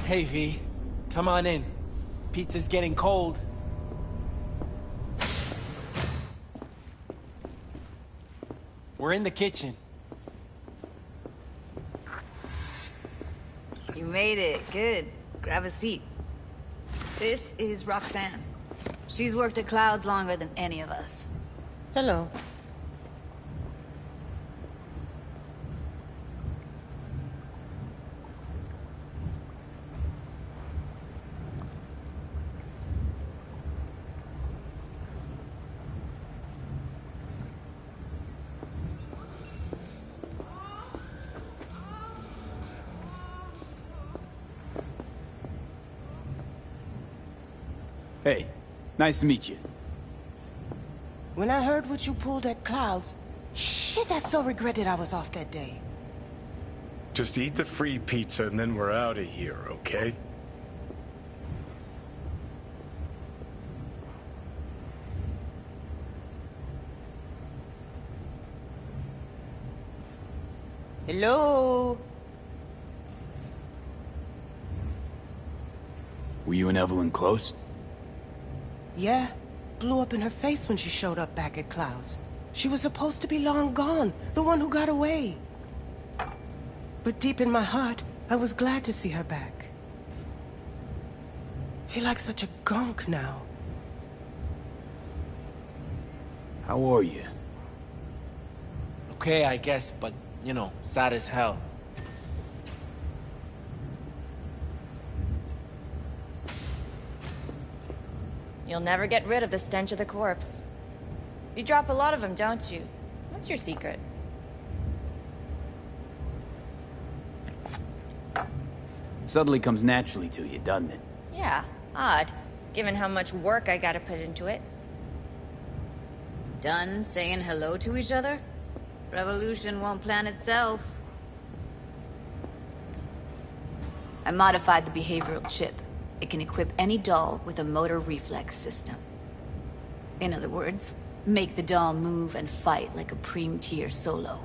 Hey, V. Come on in. Pizza's getting cold. We're in the kitchen. You made it. Good. Grab a seat. This is Roxanne. She's worked at Clouds longer than any of us. Hello. Hey, nice to meet you. When I heard what you pulled at Clouds, shit, I so regretted I was off that day. Just eat the free pizza and then we're out of here, okay? Hello? Were you and Evelyn close? Yeah, blew up in her face when she showed up back at Clouds. She was supposed to be long gone, the one who got away. But deep in my heart, I was glad to see her back. Feel like such a gunk now. How are you? Okay, I guess, but, you know, sad as hell. You'll never get rid of the stench of the corpse. You drop a lot of them, don't you? What's your secret? Suddenly comes naturally to you, doesn't it? Yeah, odd, given how much work I gotta put into it. Done saying hello to each other? Revolution won't plan itself. I modified the behavioral chip. It can equip any doll with a motor reflex system. In other words, make the doll move and fight like a Preem-tier solo.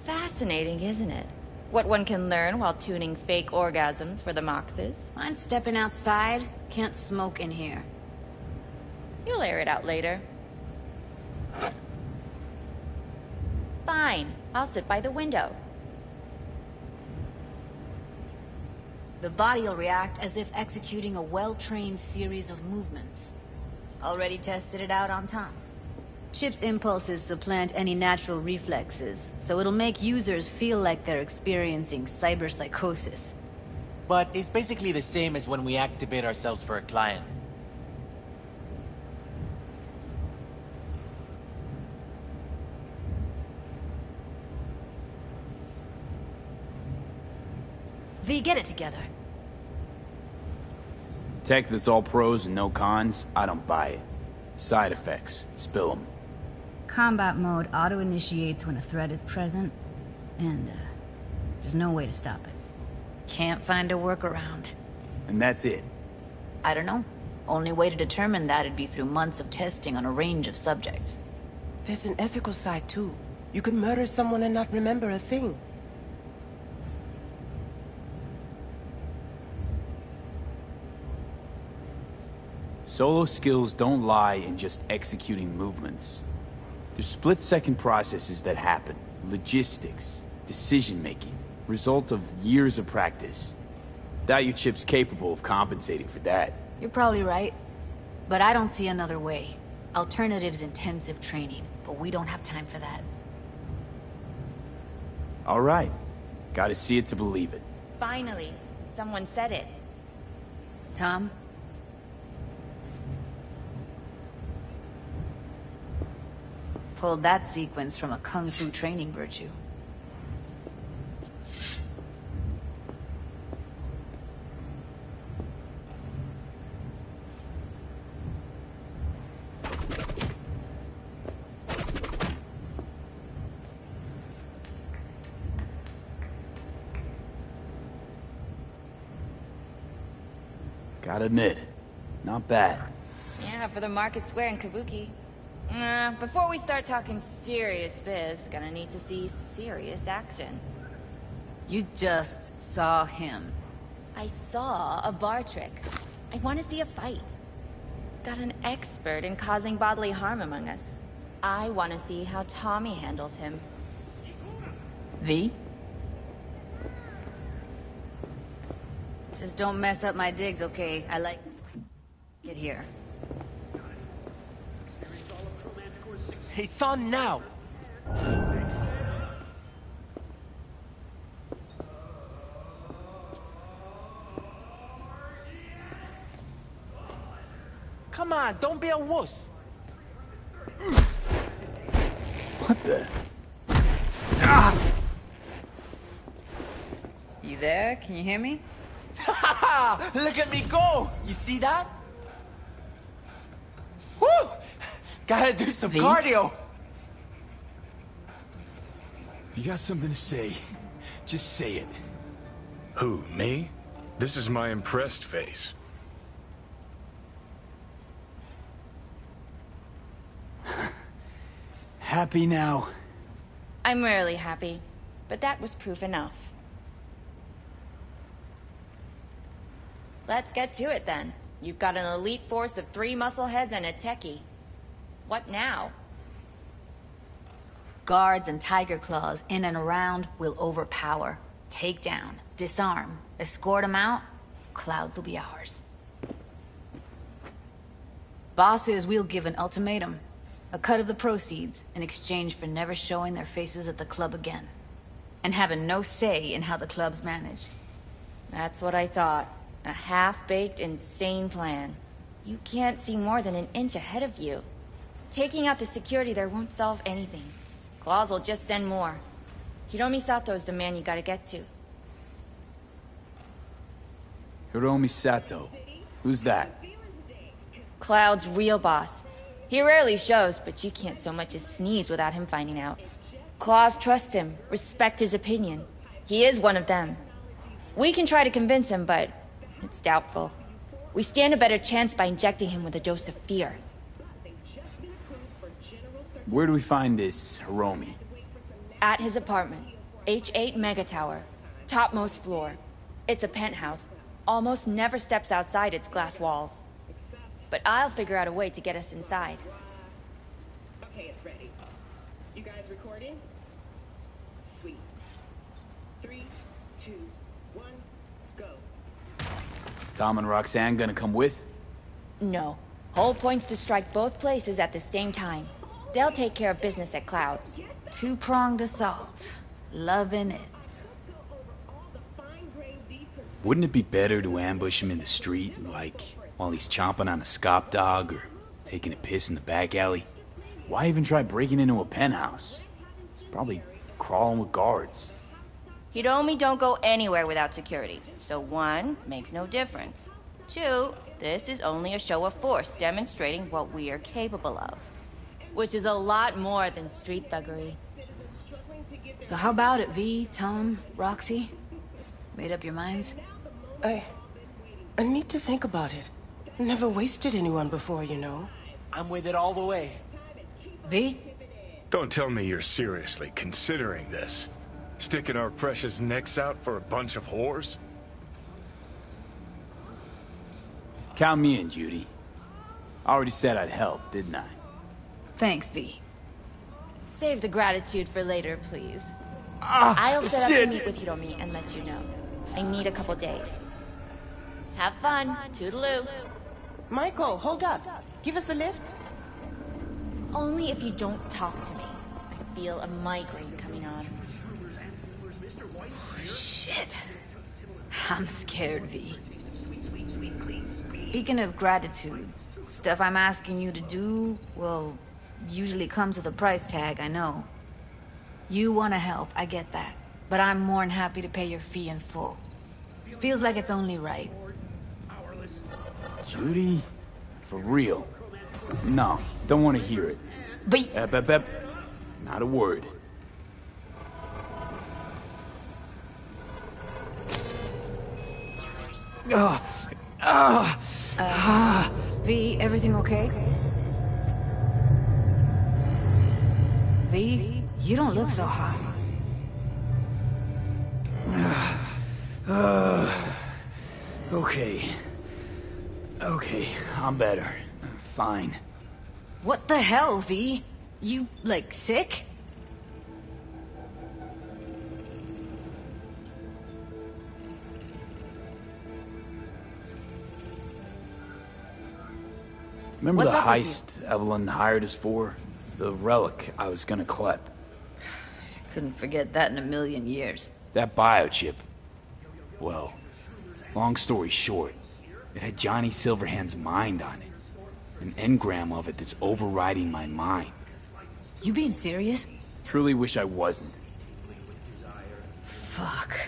Fascinating, isn't it? What one can learn while tuning fake orgasms for the Moxes. Mind stepping outside? Can't smoke in here. You'll air it out later. Fine. I'll sit by the window. The body will react as if executing a well-trained series of movements. Already tested it out on Tom. Chip's impulses supplant any natural reflexes, so it'll make users feel like they're experiencing cyberpsychosis. But it's basically the same as when we activate ourselves for a client. V, get it together. Tech that's all pros and no cons, I don't buy it. Side effects, spill them. Combat mode auto-initiates when a threat is present, and there's no way to stop it. Can't find a workaround. And that's it. I don't know. Only way to determine that'd be through months of testing on a range of subjects. There's an ethical side, too. You could murder someone and not remember a thing. Solo skills don't lie in just executing movements. There's split-second processes that happen. Logistics, decision-making, result of years of practice. Doubt your chip's capable of compensating for that. You're probably right. But I don't see another way. Alternative's intensive training, but we don't have time for that. All right. Gotta see it to believe it. Finally, someone said it. Tom? Pulled that sequence from a kung fu training virtue. Gotta admit, not bad. Yeah, for the market square in Kabuki. Before we start talking serious biz, gonna need to see serious action. You just saw him. I saw a bar trick. I want to see a fight. Got an expert in causing bodily harm among us. I want to see how Tommy handles him. V? Just don't mess up my digs, okay? I like... Get here. It's on now! Come on, don't be a wuss! What the? You there? Can you hear me? Look at me go! You see that? Woo! Gotta do some cardio! If you got something to say, just say it. Who, me? This is my impressed face. Happy now? I'm rarely happy, but that was proof enough. Let's get to it then. You've got an elite force of 3 muscleheads and a techie. What now? Guards and tiger claws in and around will overpower. Take down, disarm, escort them out. Clouds will be ours. Bosses, we'll give an ultimatum. A cut of the proceeds in exchange for never showing their faces at the club again. And having no say in how the club's managed. That's what I thought. A half-baked, insane plan. You can't see more than an inch ahead of you. Taking out the security there won't solve anything. Claws will just send more. Hiromi Sato's the man you gotta get to. Hiromi Sato. Who's that? Cloud's real boss. He rarely shows, but you can't so much as sneeze without him finding out. Claws trust him, respect his opinion. He is one of them. We can try to convince him, but it's doubtful. We stand a better chance by injecting him with a dose of fear. Where do we find this Hiromi? At his apartment. H8 Mega Tower. Topmost floor. It's a penthouse. Almost never steps outside its glass walls. but I'll figure out a way to get us inside. Okay, it's ready. You guys recording? Sweet. 3, 2, 1, go. Tom and Roxanne gonna come with? No. Whole point's to strike both places at the same time. They'll take care of business at Clouds. Two-pronged assault. Loving it. Wouldn't it be better to ambush him in the street, like, while he's chomping on a scop dog or taking a piss in the back alley? Why even try breaking into a penthouse? He's probably crawling with guards. Hiromi don't go anywhere without security. So 1, makes no difference. 2, this is only a show of force demonstrating what we are capable of. Which is a lot more than street thuggery. So how about it, V, Tom, Roxy? Made up your minds? I need to think about it. Never wasted anyone before, you know. I'm with it all the way. V? Don't tell me you're seriously considering this. Sticking our precious necks out for a bunch of whores? Count me in, Judy. I already said I'd help, didn't I? Thanks, V. Save the gratitude for later, please. I'll set up to meet with Hiromi and let you know. I need a couple days. Have fun. Toodaloo. Michael, hold up. Give us a lift. Only if you don't talk to me. I feel a migraine coming on. Shit. I'm scared, V. Speaking of gratitude, stuff I'm asking you to do, well, usually comes with a price tag, I know. You want to help, I get that. But I'm more than happy to pay your fee in full. Feels like it's only right. Judy? For real? No, don't want to hear it. But... Not a word. V, everything okay? V, you don't look so hot. Okay. Okay, I'm better. Fine. What the hell, V? You, like, sick? Remember What's the up with heist Evelyn hired us for? The relic I was gonna collect. Couldn't forget that in a million years. That biochip. Well, long story short, it had Johnny Silverhand's mind on it. An engram of it that's overriding my mind. You being serious? Truly wish I wasn't. Fuck.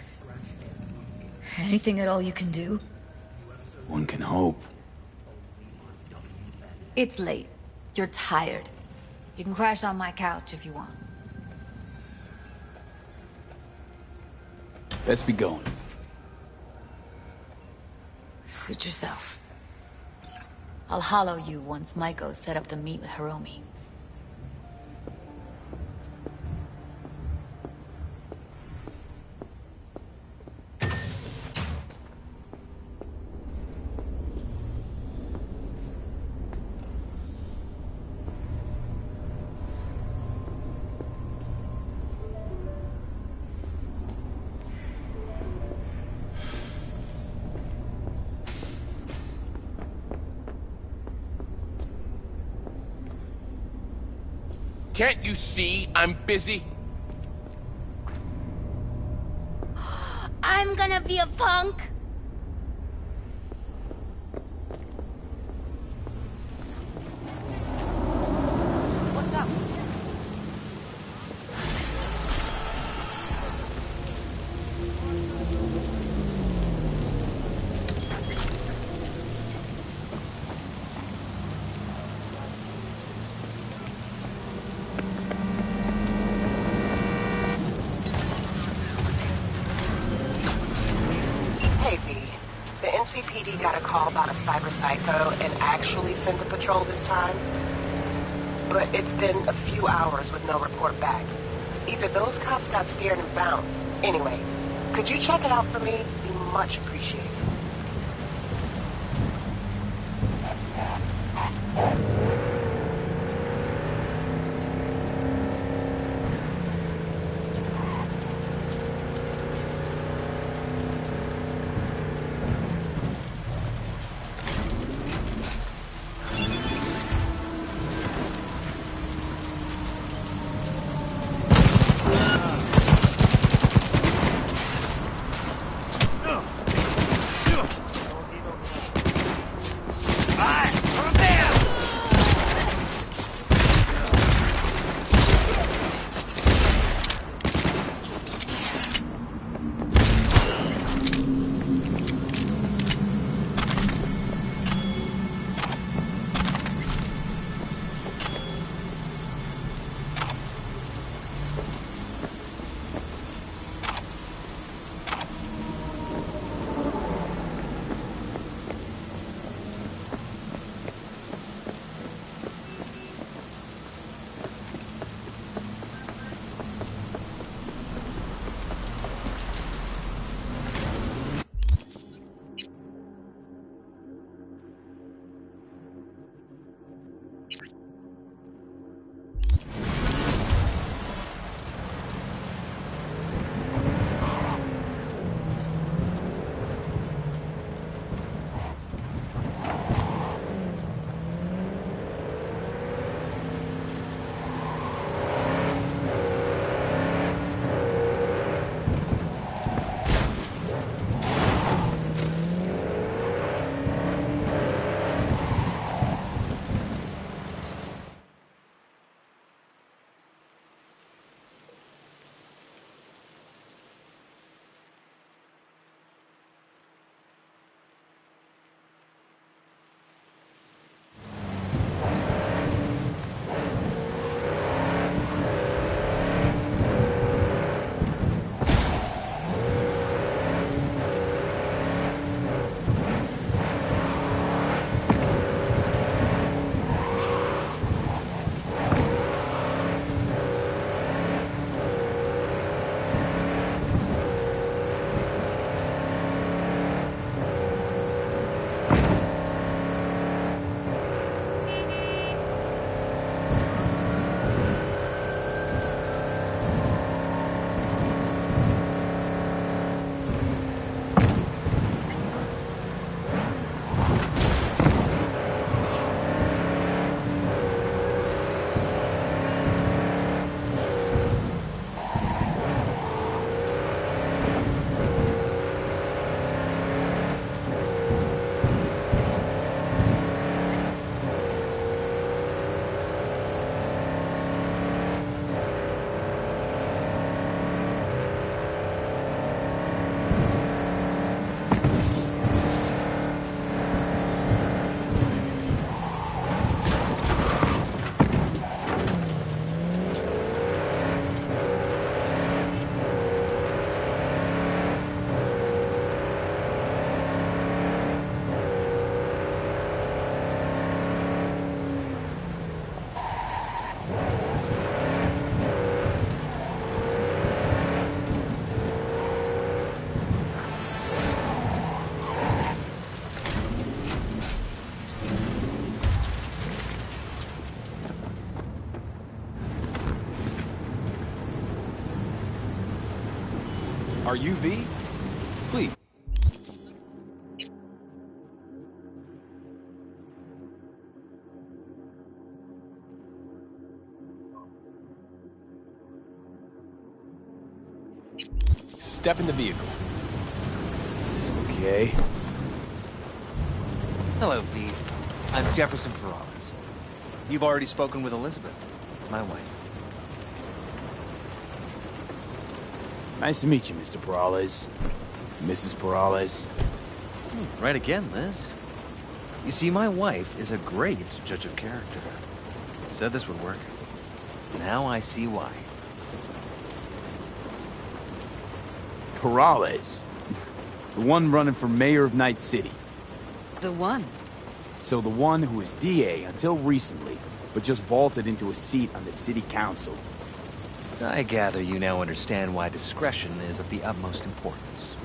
Anything at all you can do? One can hope. It's late. You're tired. You can crash on my couch if you want. Best be going. Suit yourself. I'll hollow you once Maiko's set up to meet with Hiromi. Can't you see I'm busy? I'm gonna be a punk. What's up? Hey, V. The NCPD got a call about a cyber psycho and actually sent a patrol this time. But it's been a few hours with no report back. Either those cops got scared and bounced. Anyway, could you check it out for me? Be much appreciated. Are you V? Please. Step in the vehicle. Okay. Hello, V. I'm Jefferson Peralez. You've already spoken with Elizabeth, my wife. Nice to meet you, Mr. Peralez. Mrs. Peralez. Right again, Liz. You see, my wife is a great judge of character. Said this would work. Now I see why. Peralez. The one running for mayor of Night City. The one. So the one who was DA until recently, but just vaulted into a seat on the city council. I gather you now understand why discretion is of the utmost importance.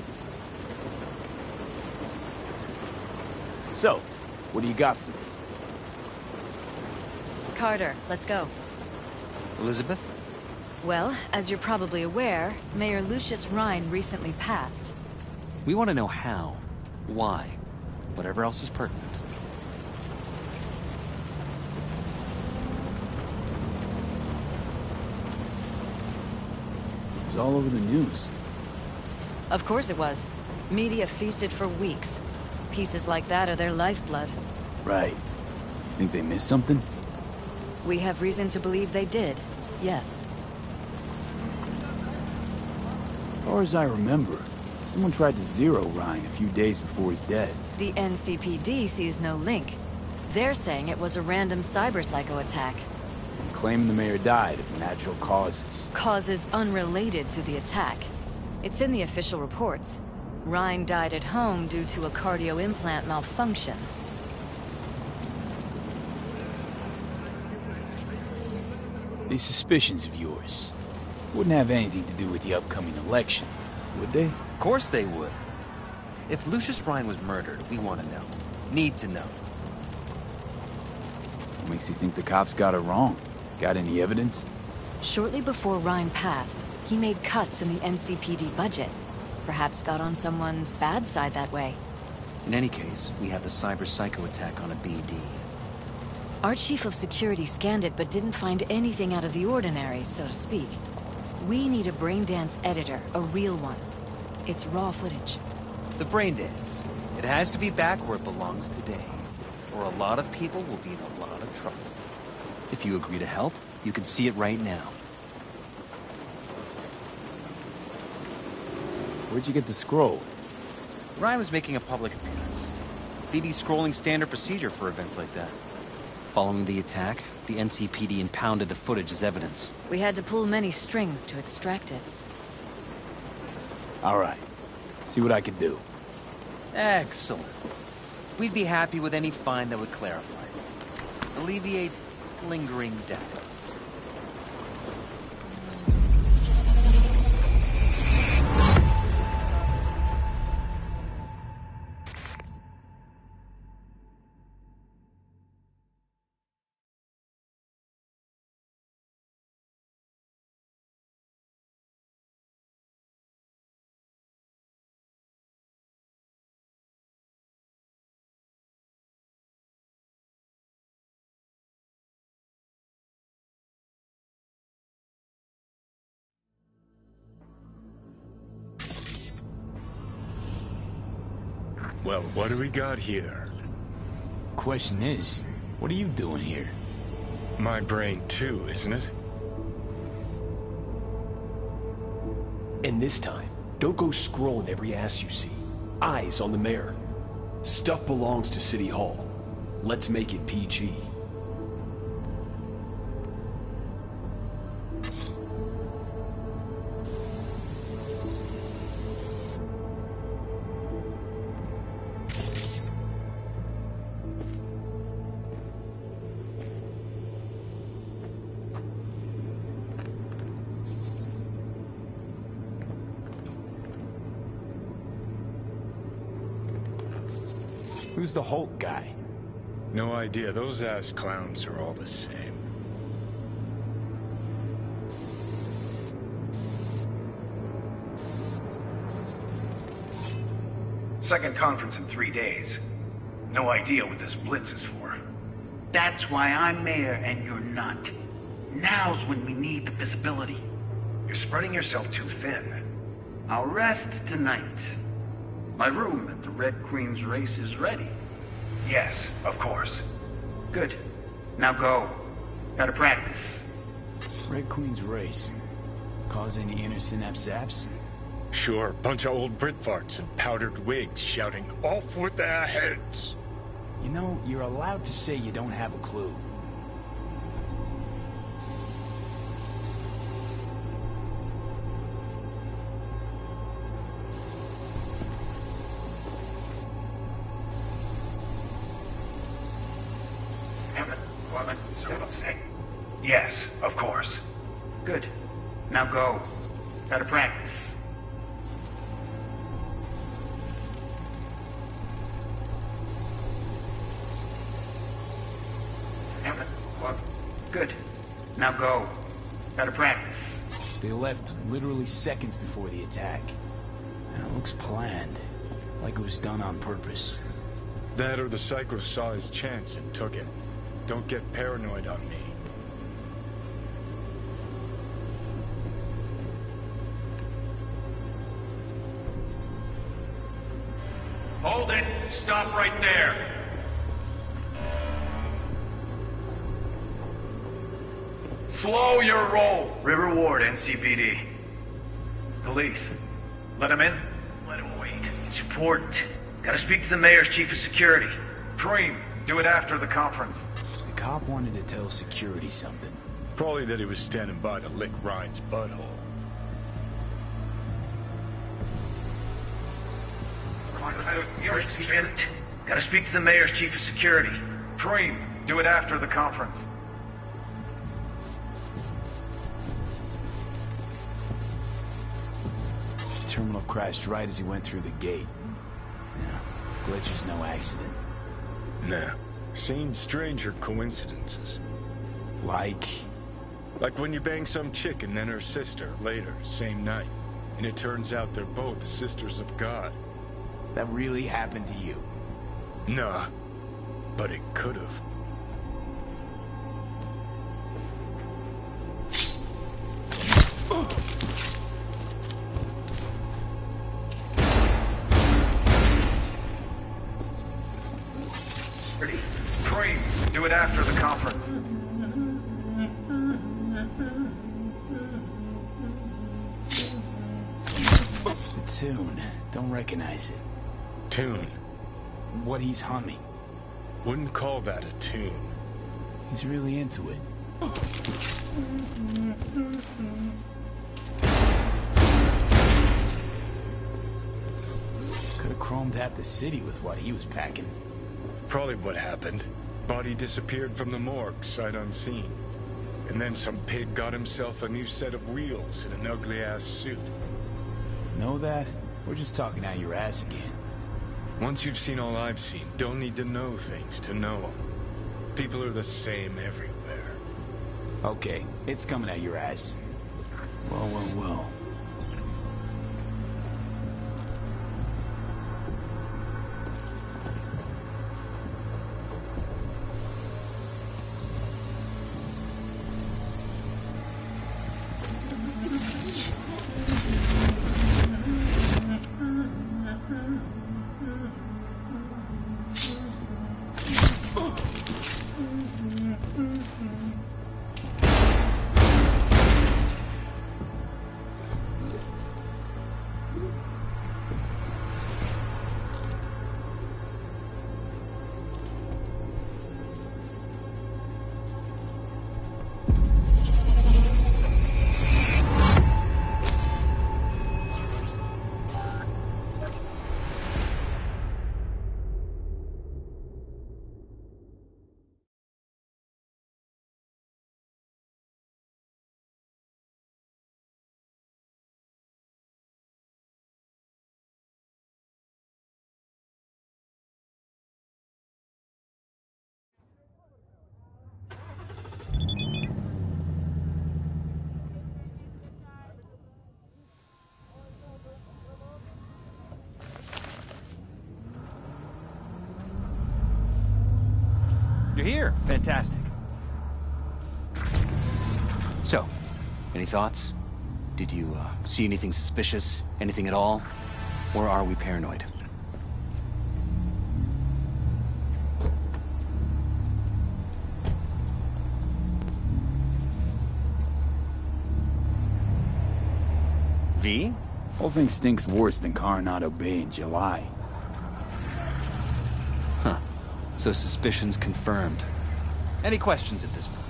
So, what do you got for me? Carter, let's go. Elizabeth? Well, as you're probably aware, Mayor Lucius Rhine recently passed. We want to know how, why, whatever else is pertinent. It was all over the news. Of course it was. Media feasted for weeks. Pieces like that are their lifeblood. Right. Think they missed something? We have reason to believe they did, yes. As far as I remember, someone tried to zero Rhine a few days before his death. The NCPD sees no link. They're saying it was a random cyber-psycho attack. And claiming the mayor died of natural causes. Causes unrelated to the attack. It's in the official reports. Rhine died at home due to a cardio implant malfunction. These suspicions of yours wouldn't have anything to do with the upcoming election, would they? Of course they would. If Lucius Rhine was murdered, we want to know. Need to know. What makes you think the cops got it wrong? Got any evidence? Shortly before Rhine passed, he made cuts in the NCPD budget. Perhaps got on someone's bad side that way. In any case, we have the cyber-psycho attack on a BD. Our chief of security scanned it but didn't find anything out of the ordinary, so to speak. We need a braindance editor, a real one. It's raw footage. The braindance. It has to be back where it belongs today, or a lot of people will be in a lot of trouble. If you agree to help, you can see it right now. Where'd you get the scroll? Ryan was making a public appearance. BD's scrolling standard procedure for events like that. Following the attack, the NCPD impounded the footage as evidence. We had to pull many strings to extract it. All right. See what I can do. Excellent. We'd be happy with any find that would clarify things. Alleviate lingering doubts. Well, what do we got here? Question is, what are you doing here? My brain too, isn't it? And this time, don't go scrolling every ass you see. Eyes on the mayor. Stuff belongs to City Hall. Let's make it PG. Who's the Hulk guy? No idea. Those ass clowns are all the same. Second conference in 3 days. No idea what this blitz is for. That's why I'm mayor and you're not. Now's when we need the visibility. You're spreading yourself too thin. I'll rest tonight. My room at the Red Queen's race is ready. Yes, of course. Good. Now go. Gotta practice. Red Queen's race. Cause any inner synapse zaps? Sure, bunch of old Brit farts in powdered wigs shouting, "Off with their heads!" You know, you're allowed to say you don't have a clue. Yes, of course. Good. Now go. Gotta practice. Good. Now go. Gotta practice. They left literally seconds before the attack. And it looks planned. Like it was done on purpose. That or the Psycho saw his chance and took it. Don't get paranoid on me. Hold it! Stop right there! Slow your roll! River Ward, NCPD. Police. Let him in? Let him wait. It's important. Gotta speak to the mayor's chief of security. Dream. Do it after the conference. The cop wanted to tell security something. Probably that he was standing by to lick Ryan's butthole. Gotta speak to the mayor's chief of security. Dream. Do it after the conference. The terminal crashed right as he went through the gate. Yeah, glitch is no accident. Nah. Seen stranger coincidences. Like when you bang some chick and then her sister later, same night. And it turns out they're both sisters of God. That really happened to you? Nah. But it could've. Ready? Dream. Do it after the conference. The tune. Don't recognize it. Tune? What he's humming. Wouldn't call that a tune. He's really into it. Could have chromed half the city with what he was packing. Probably what happened. Body disappeared from the morgue, sight unseen. And then some pig got himself a new set of wheels and an ugly-ass suit. Know that? We're just talking out your ass again. Once you've seen all I've seen, don't need to know things to know them. People are the same everywhere. Okay, it's coming out your ass. Well, well, well. here. Fantastic. So, any thoughts? Did you see anything suspicious? Anything at all? Or are we paranoid? V? Whole thing stinks worse than Coronado Bay in July. Huh. So suspicions confirmed. Any questions at this point?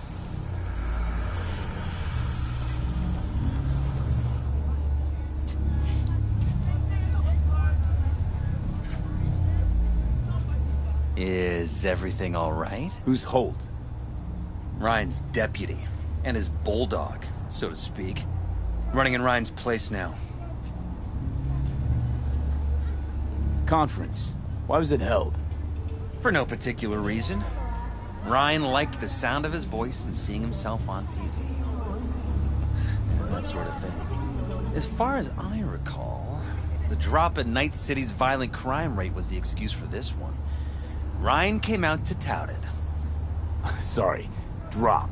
Is everything all right? Who's Holt? Ryan's deputy. And his bulldog, so to speak. Running in Ryan's place now. Conference. Why was it held? For no particular reason. Ryan liked the sound of his voice and seeing himself on TV. Yeah, that sort of thing. As far as I recall, the drop in Night City's violent crime rate was the excuse for this one. Ryan came out to tout it. Sorry, drop.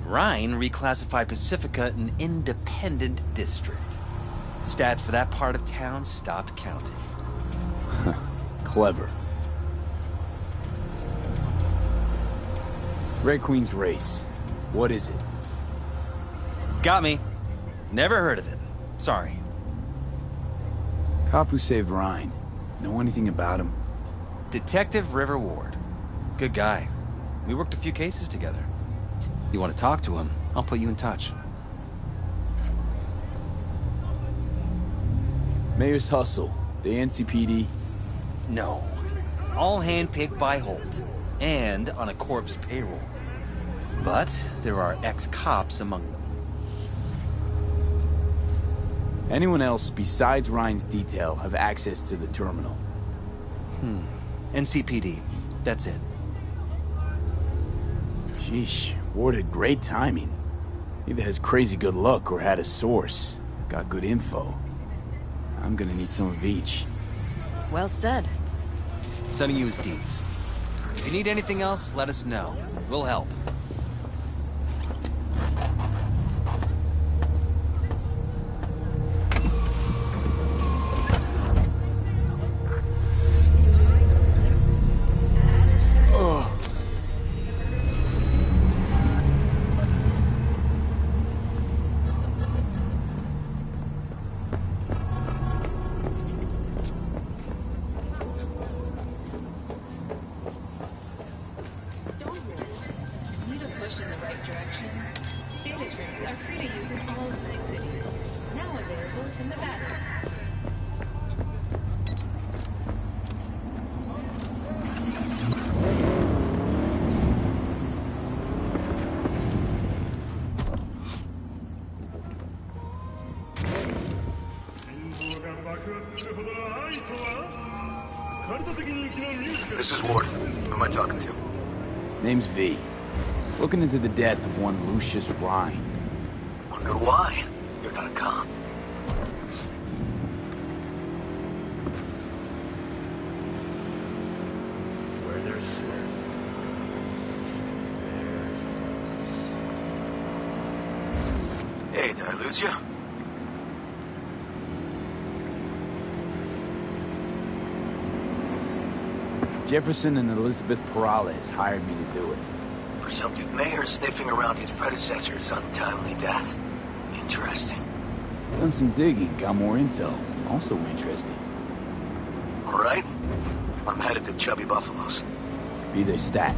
Ryan reclassified Pacifica an independent district. Stats for that part of town stopped counting. Clever. Red Queen's race. What is it? Got me. Never heard of it. Sorry. Cop who saved Ryan. Know anything about him? Detective River Ward. Good guy. We worked a few cases together. You want to talk to him, I'll put you in touch. Mayor's Hustle. The NCPD? No. All handpicked by Holt. And on a corpse payroll. But there are ex-cops among them. Anyone else besides Ryan's detail have access to the terminal? NCPD. That's it. Sheesh. Ward had great timing. Either has crazy good luck or had a source. Got good info. I'm gonna need some of each. Well said. Sending you his deeds. If you need anything else, let us know. We'll help. This is Ward. Who am I talking to? Name's V. Looking into the death of one Lucius Ryan. Wonder why? You're not a cop. Where there's smoke. Hey, did I lose you? Jefferson and Elizabeth Perales hired me to do it. Presumptive mayor sniffing around his predecessor's untimely death. Interesting. Done some digging, got more intel. Also interesting. All right. I'm headed to Chubby Buffalo's. Be their stat.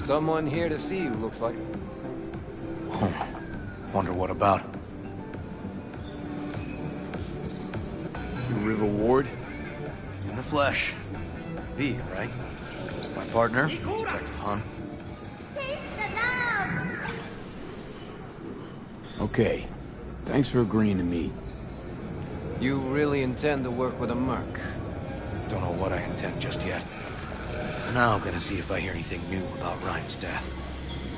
Someone here to see you, looks like. Wonder what about? You River Ward? In the flesh. V, right? My partner, Detective Han. Okay. Thanks for agreeing to meet. You really intend to work with a merc? Don't know what I intend just yet. For now, I'm gonna see if I hear anything new about Ryan's death.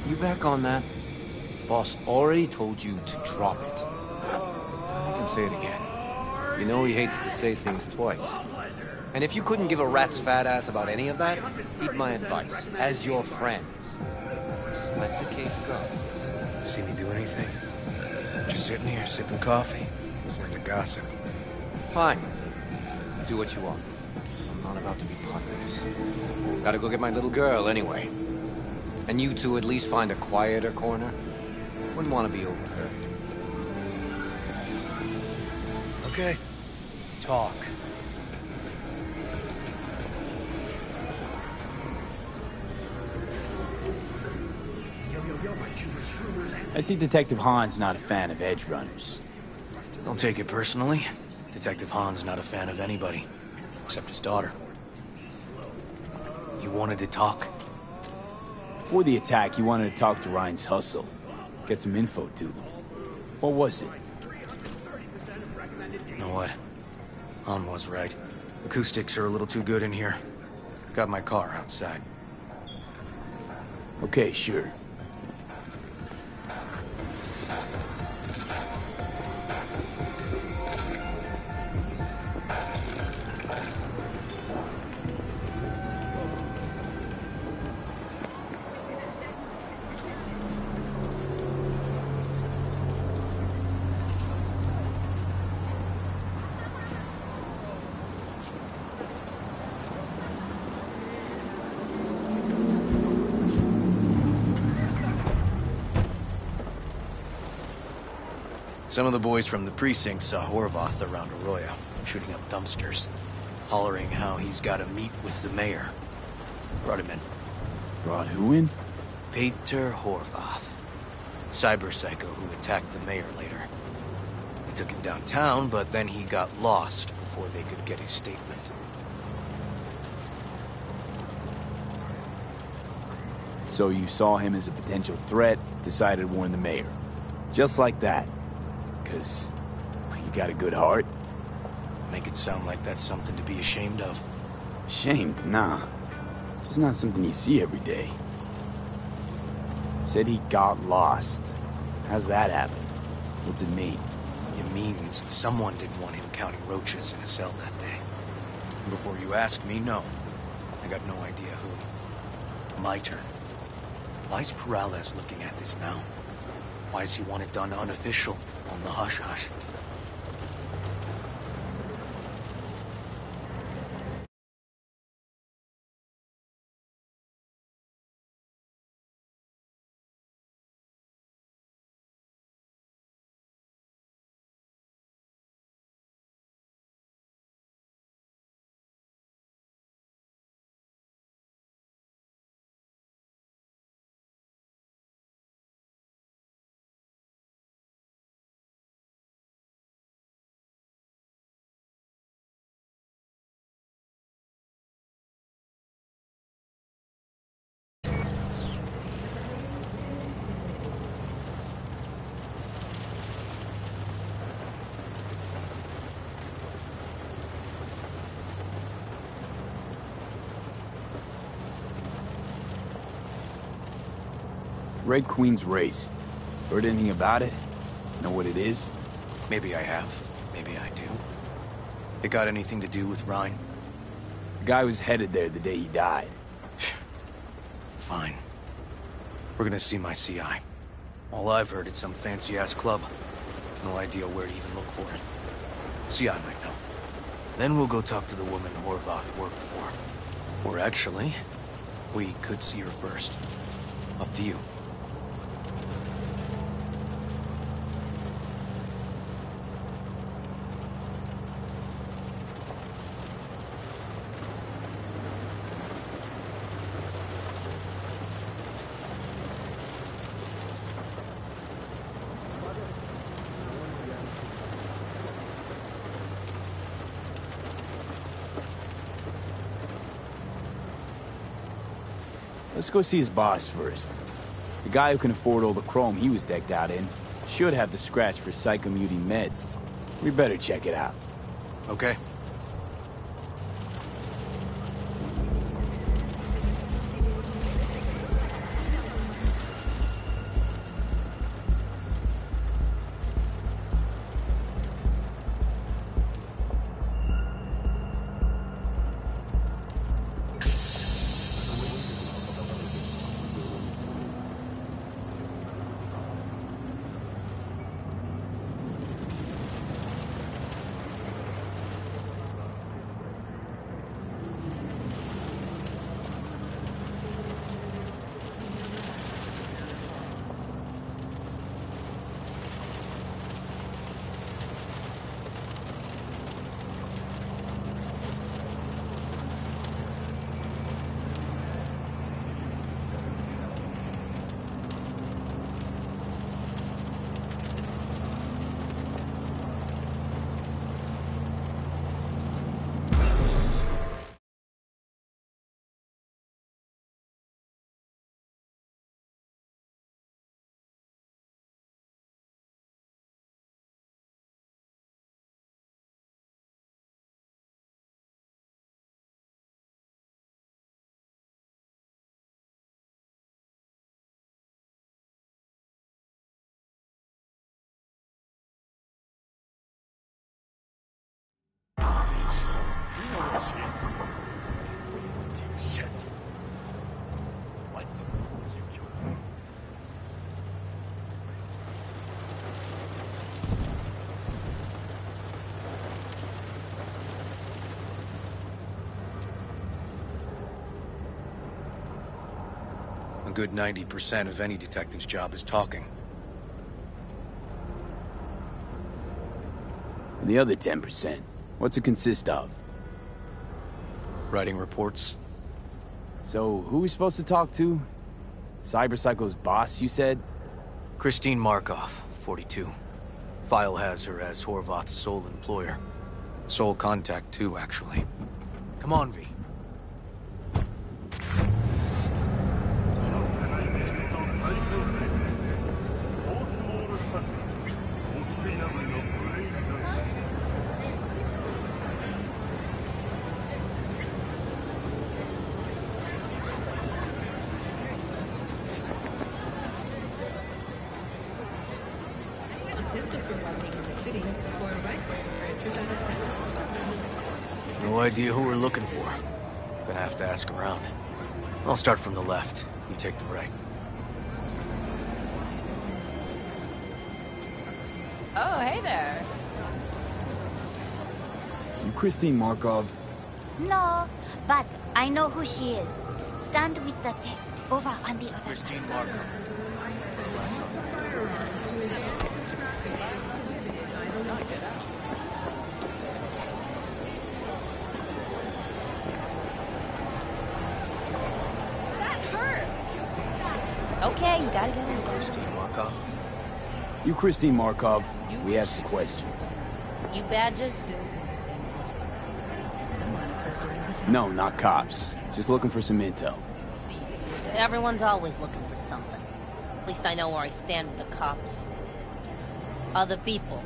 You back on that? Boss already told you to drop it. I can say it again. You know he hates to say things twice. And if you couldn't give a rat's fat ass about any of that, heed my advice, as your friend. Just let the case go. See me do anything? Just sitting here, sipping coffee, listening to gossip. Fine. Do what you want. I'm not about to be part of this. Gotta go get my little girl anyway. And you two at least find a quieter corner. Wouldn't want to be overheard. Okay. Talk. I see Detective Han's not a fan of edge runners. Don't take it personally. Detective Han's not a fan of anybody, except his daughter. You wanted to talk? Before the attack, you wanted to talk to Ryan's hustle. Get some info to them. What was it? You know what? Han was right. Acoustics are a little too good in here. Got my car outside. Okay, sure. Some of the boys from the precinct saw Horvath around Arroyo, shooting up dumpsters, hollering how he's got to meet with the mayor. Brought him in. Brought who in? Peter Horvath. Cyber psycho who attacked the mayor later. They took him downtown, but then he got lost before they could get his statement. So you saw him as a potential threat, decided to warn the mayor. Just like that. 'Cause you got a good heart? Make it sound like that's something to be ashamed of. Ashamed? Nah. Just not something you see every day. Said he got lost. How's that happen? What's it mean? It means someone didn't want him counting roaches in a cell that day. And before you ask me, no. I got no idea who. My turn. Why's Peralez looking at this now? Why does he want it done unofficial, on the hush-hush? Red Queen's race. Heard anything about it? Know what it is? Maybe I have. Maybe I do. It got anything to do with Ryan? The guy was headed there the day he died. Fine. We're gonna see my CI. All I've heard is some fancy-ass club. No idea where to even look for it. CI might know. Then we'll go talk to the woman Horvath worked for. Or actually, we could see her first. Up to you. Let's go see his boss first. The guy who can afford all the chrome he was decked out in should have the scratch for psychomuting meds. We better check it out. Okay. A good 90% of any detective's job is talking. And the other 10%, what's it consist of? Writing reports. So, who are we supposed to talk to? Cyberpsycho's boss, you said? Christine Markov, 42. File has her as Horvath's sole employer. Sole contact, too, actually. Come on, V. No idea who we're looking for. Gonna have to ask around. I'll start from the left. You take the right. Oh, hey there. You Christine Markov? No, but I know who she is. Stand with the tech over on the other Christine side. Markov. Okay, you gotta get in. Christine Markov. You Christine Markov, we have some questions. You badges? No, not cops. Just looking for some intel. Everyone's always looking for something. At least I know where I stand with the cops. Other people.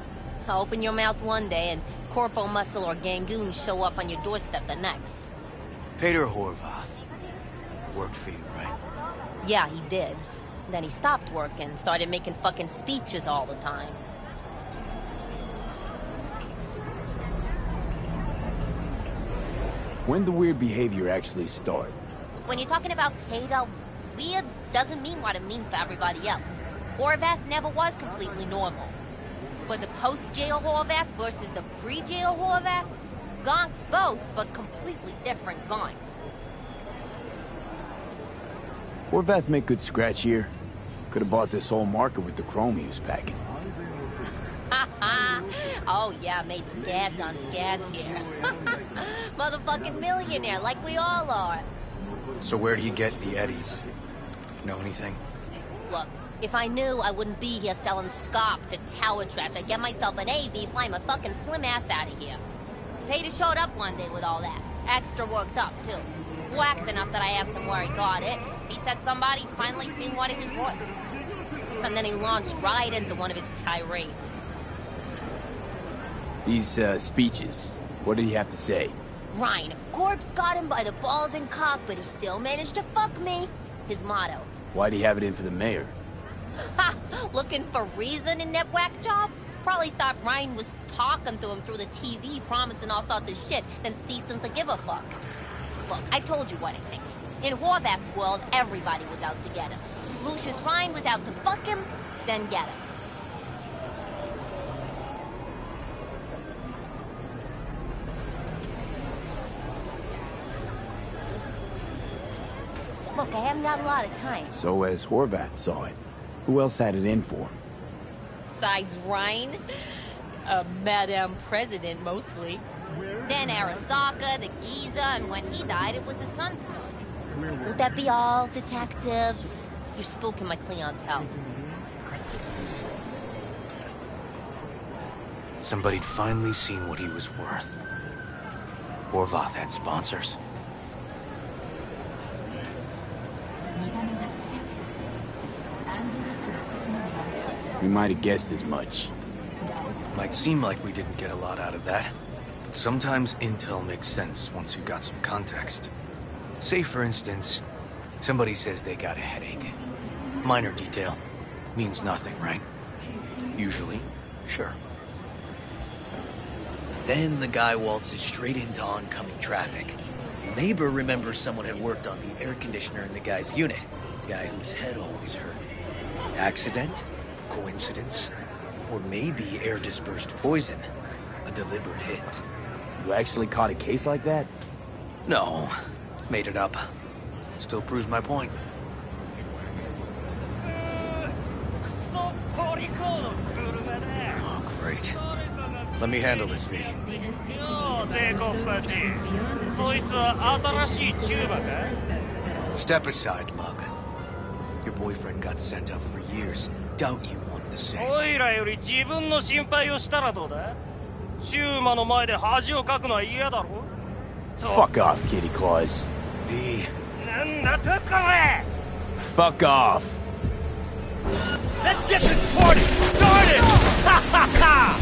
Open your mouth one day and Corpo Muscle or Gangoon show up on your doorstep the next. Peter Horvath. Worked for you, right? Yeah, he did. Then he stopped working, started making fucking speeches all the time. When the weird behavior actually start? Look, when you're talking about Peter, weird doesn't mean what it means for everybody else. Horvath never was completely normal. But the post-jail Horvath versus the pre-jail Horvath? Gonks both, but completely different gonks. Horvath make good scratch here. Could have bought this whole market with the chrome he was packing. Oh yeah, made scads on scads here. Motherfucking millionaire, like we all are. So where'd he get the eddies? Know anything? Look, if I knew, I wouldn't be here selling scop to tower trash. I'd get myself an AV, fly my fucking slim ass out of here. Peter showed up one day with all that. Extra worked up, too. whacked enough that I asked him where he got it. He said somebody finally seen what he was worth. And then he launched right into one of his tirades. These, speeches, what did he have to say? Ryan, corpse got him by the balls and cock, but he still managed to fuck me. His motto. Why'd he have it in for the mayor? Ha! Looking for reason in that whack job? Probably thought Ryan was talking to him through the TV, promising all sorts of shit, then ceasing to give a fuck. Look, I told you what I think. In Horvath's world, everybody was out to get him. Lucius Ryan was out to fuck him, then get him. Look, I haven't got a lot of time. So as Horvath saw it, who else had it in for him? Besides Ryan? Madame President, mostly. Then Arasaka, the Giza, and when he died, it was his son's turn. Would that be all, detectives? You're spooking my clientele. Somebody'd finally seen what he was worth. Horvath had sponsors. We might have guessed as much. Might seem like we didn't get a lot out of that, but sometimes intel makes sense once you got some context. Say, for instance, somebody says they got a headache. Minor detail. Means nothing, right? Usually, sure. But then the guy waltzes straight into oncoming traffic. The neighbor remembers someone had worked on the air conditioner in the guy's unit. The guy whose head always hurt. Accident? Coincidence? Or maybe air-dispersed poison. A deliberate hit. You actually caught a case like that? No. Made it up. Still proves my point. Oh, great. Let me handle this, V. Step aside, Lug. Your boyfriend got sent up for years. Doubt you want the same. Fuck off, Kitty Claus. V. Fuck off. Let's get this party started! Ha ha ha!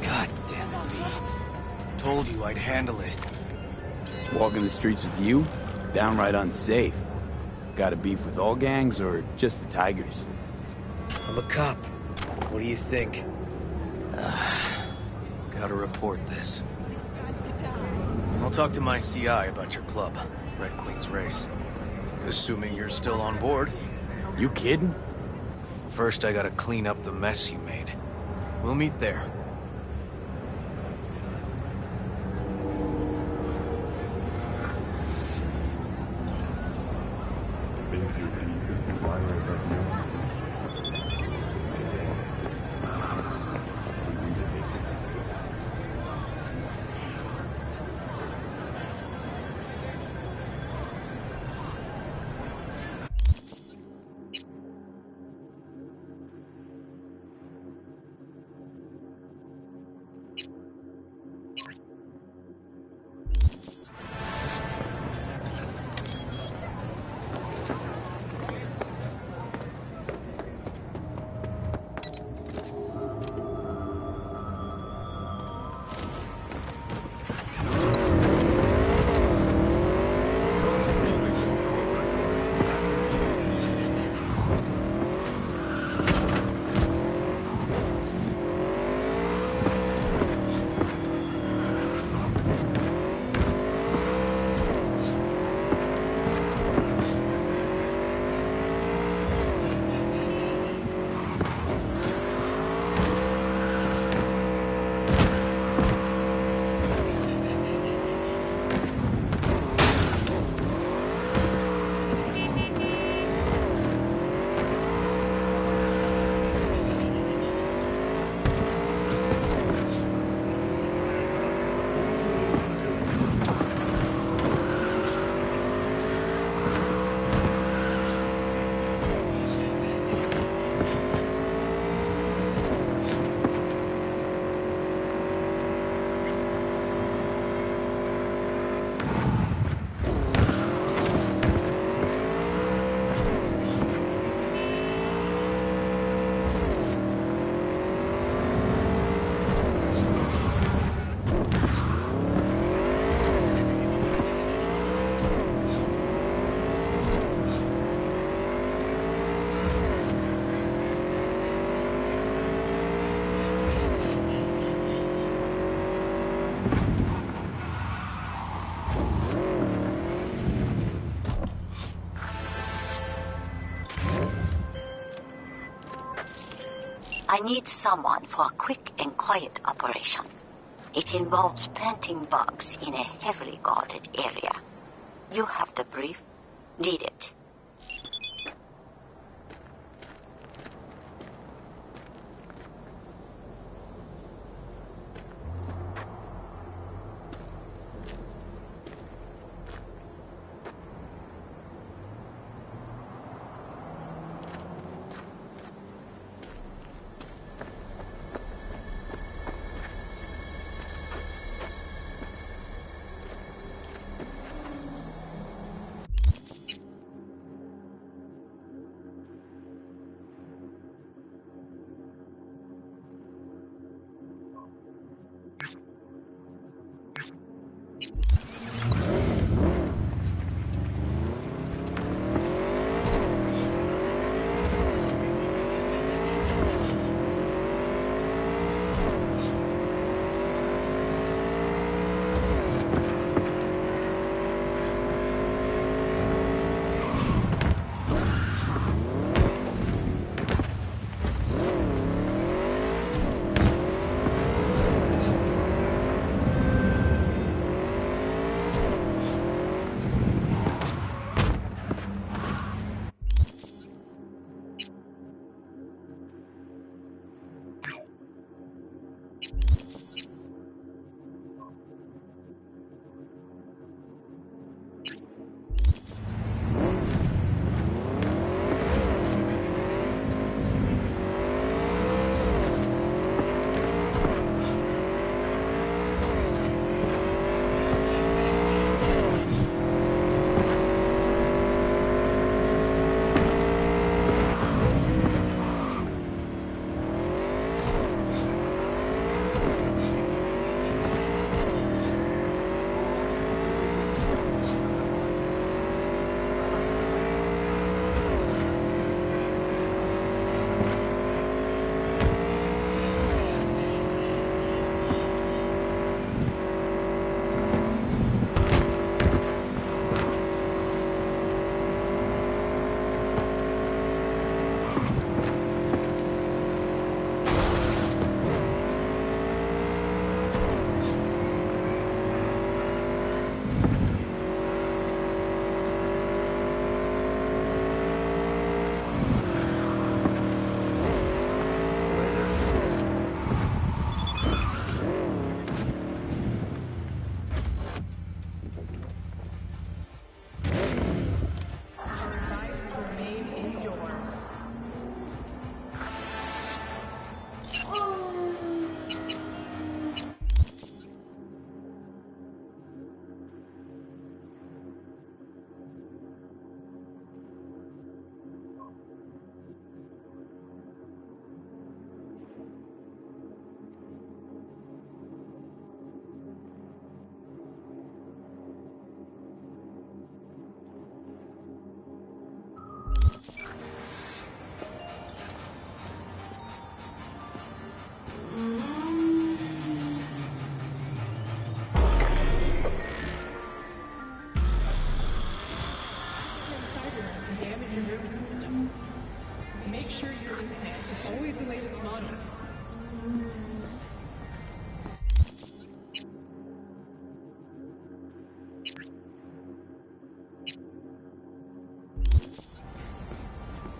God damn it, V. Told you I'd handle it. Walking the streets with you? Downright unsafe. Got a beef with all gangs or just the Tigers? I'm a cop. What do you think? Gotta report this. I'll talk to my CI about your club, Red Queen's Race. Assuming you're still on board. You kidding? First, I gotta clean up the mess you made. We'll meet there. I need someone for a quick and quiet operation. It involves planting bugs in a heavily guarded area. You have the brief. Read it.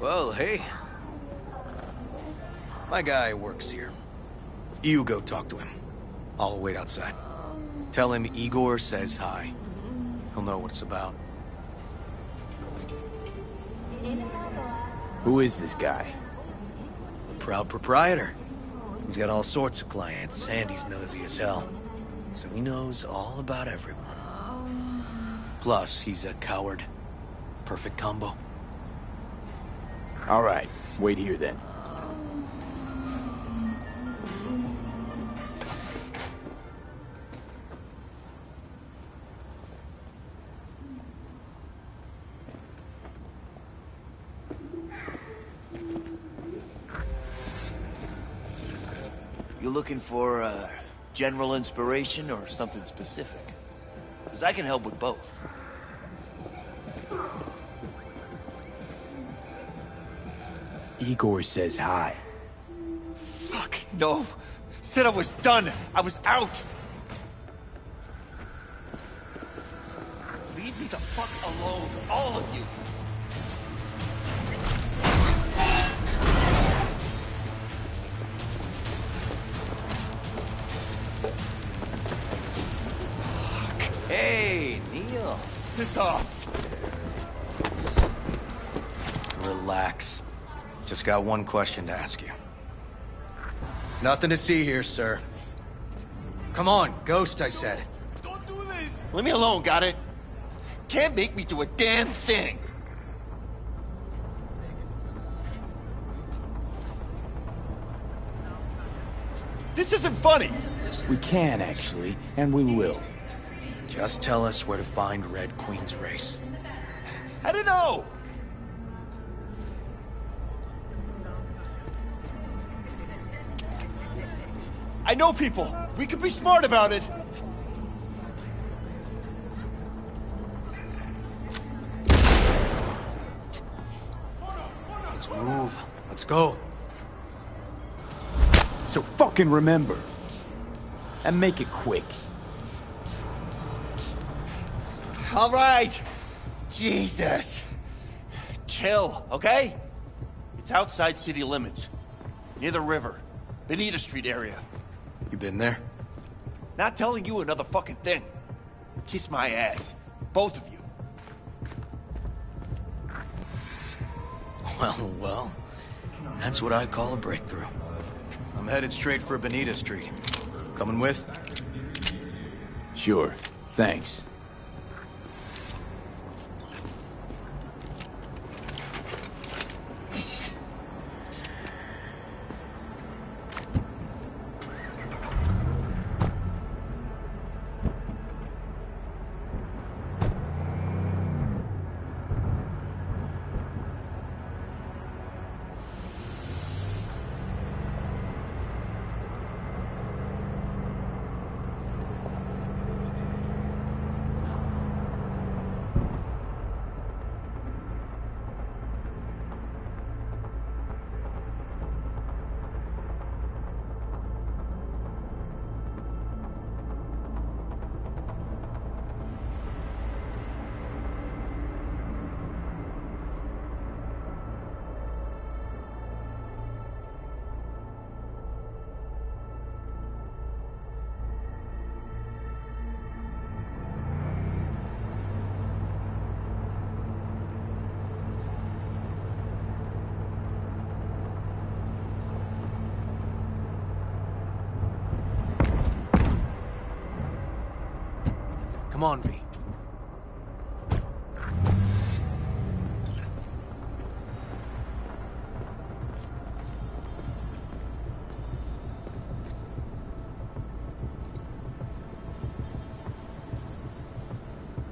Well, hey. My guy works here. You go talk to him. I'll wait outside. Tell him Igor says hi. He'll know what it's about. Who is this guy? The proud proprietor. He's got all sorts of clients, and he's nosy as hell. So he knows all about everyone. Plus, he's a coward. Perfect combo. All right, wait here then. You looking for general inspiration or something specific? Because I can help with both. Igor says hi. No. Said I was done. I was out. Leave me the fuck alone, all of you. Hey, Neil. Piss off. Relax. Just got one question to ask you. Nothing to see here, sir. Come on, Ghost, I said. Don't do this. Leave me alone, got it? Can't make me do a damn thing. This isn't funny. We can, actually, and we will. Just tell us where to find Red Queen's race. I don't know. I know people. We could be smart about it. Let's move. Let's go. So fucking remember. And make it quick. All right. Jesus. Chill, okay? It's outside city limits. Near the river. Benita Street area. You been there? Not telling you another fucking thing. Kiss my ass. Both of you. Well. That's what I call a breakthrough. I'm headed straight for Benita Street. Coming with? Sure. Thanks. Come on, V.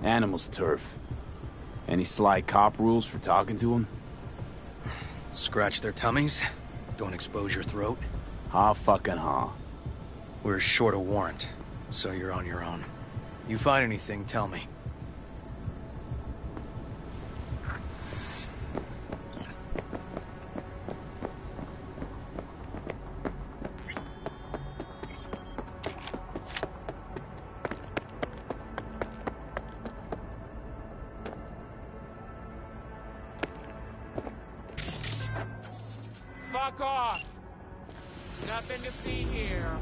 Animals turf. Any sly cop rules for talking to them? Scratch their tummies. Don't expose your throat. Ha fucking ha. We're short a warrant, so you're on your own. You find anything, tell me. Fuck off! Nothing to see here.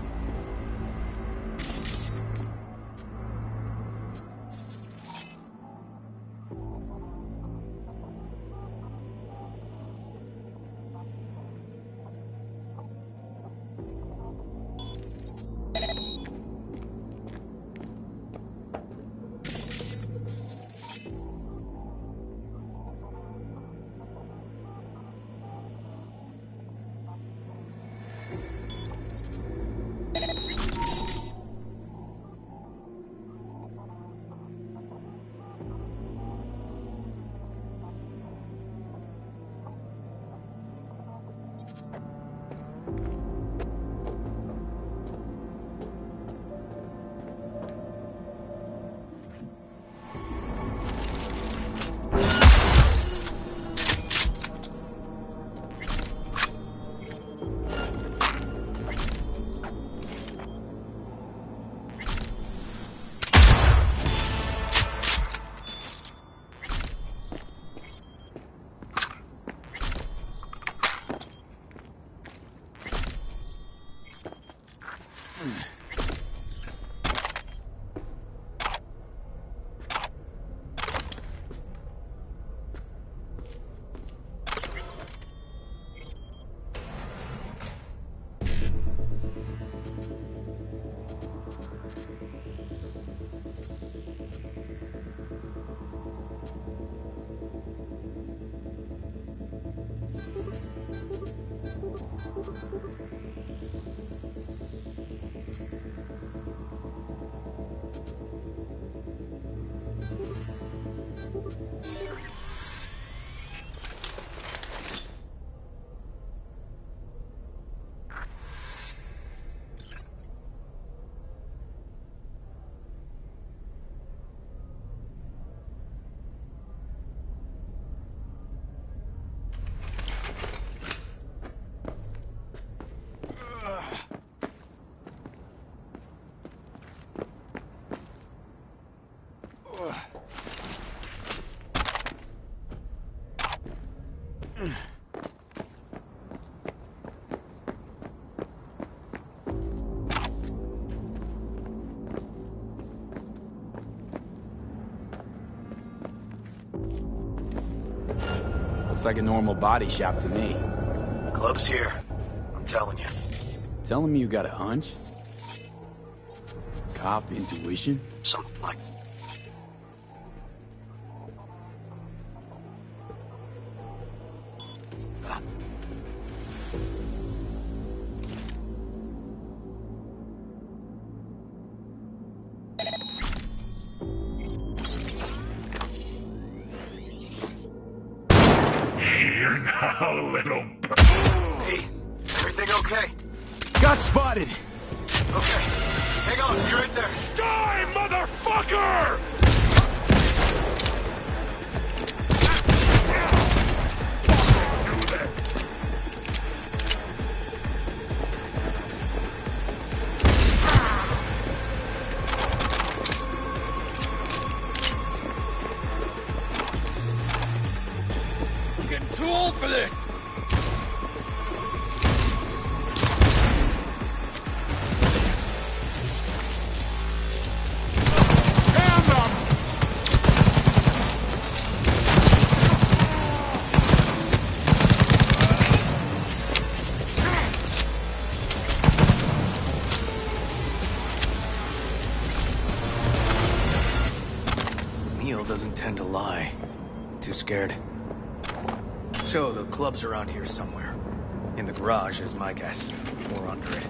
Looks like a normal body shop to me. Club's here. I'm telling you. Telling me you got a hunch? Cop intuition? Something like... Here now, little... Hey, everything okay? Got spotted! Okay, hang on, you're right there. Die, motherfucker! I'm getting too old for this! Neil doesn't tend to lie. Too scared. So the club's around here somewhere. In the garage is my guess. Or under it.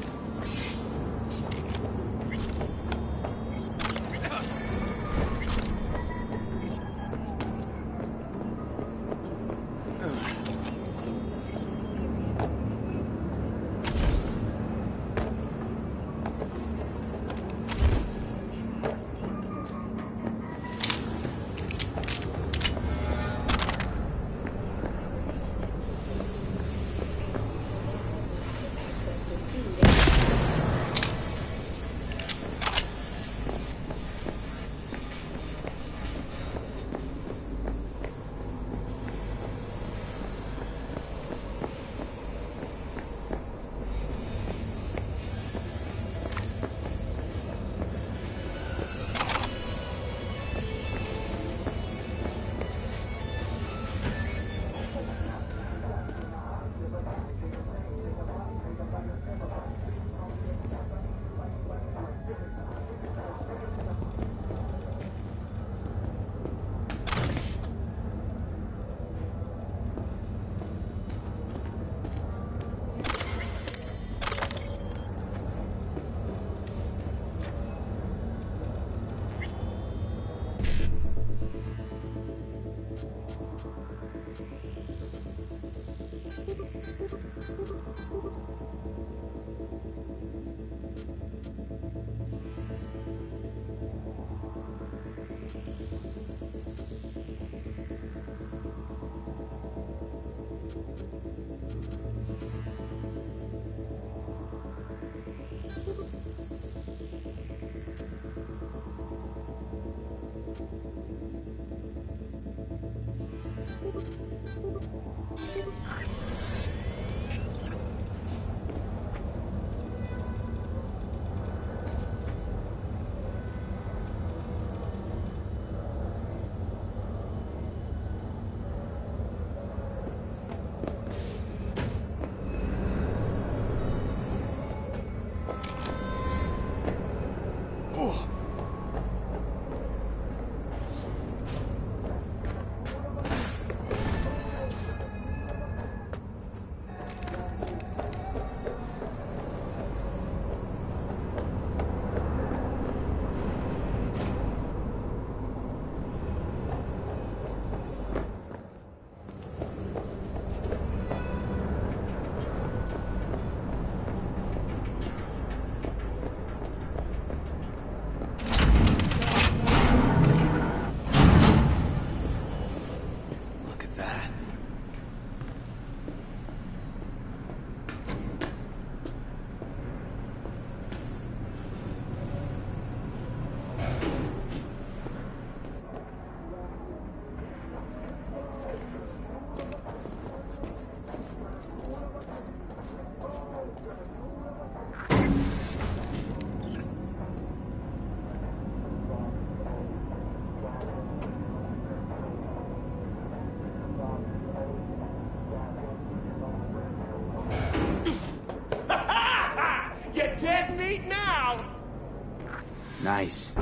Nice.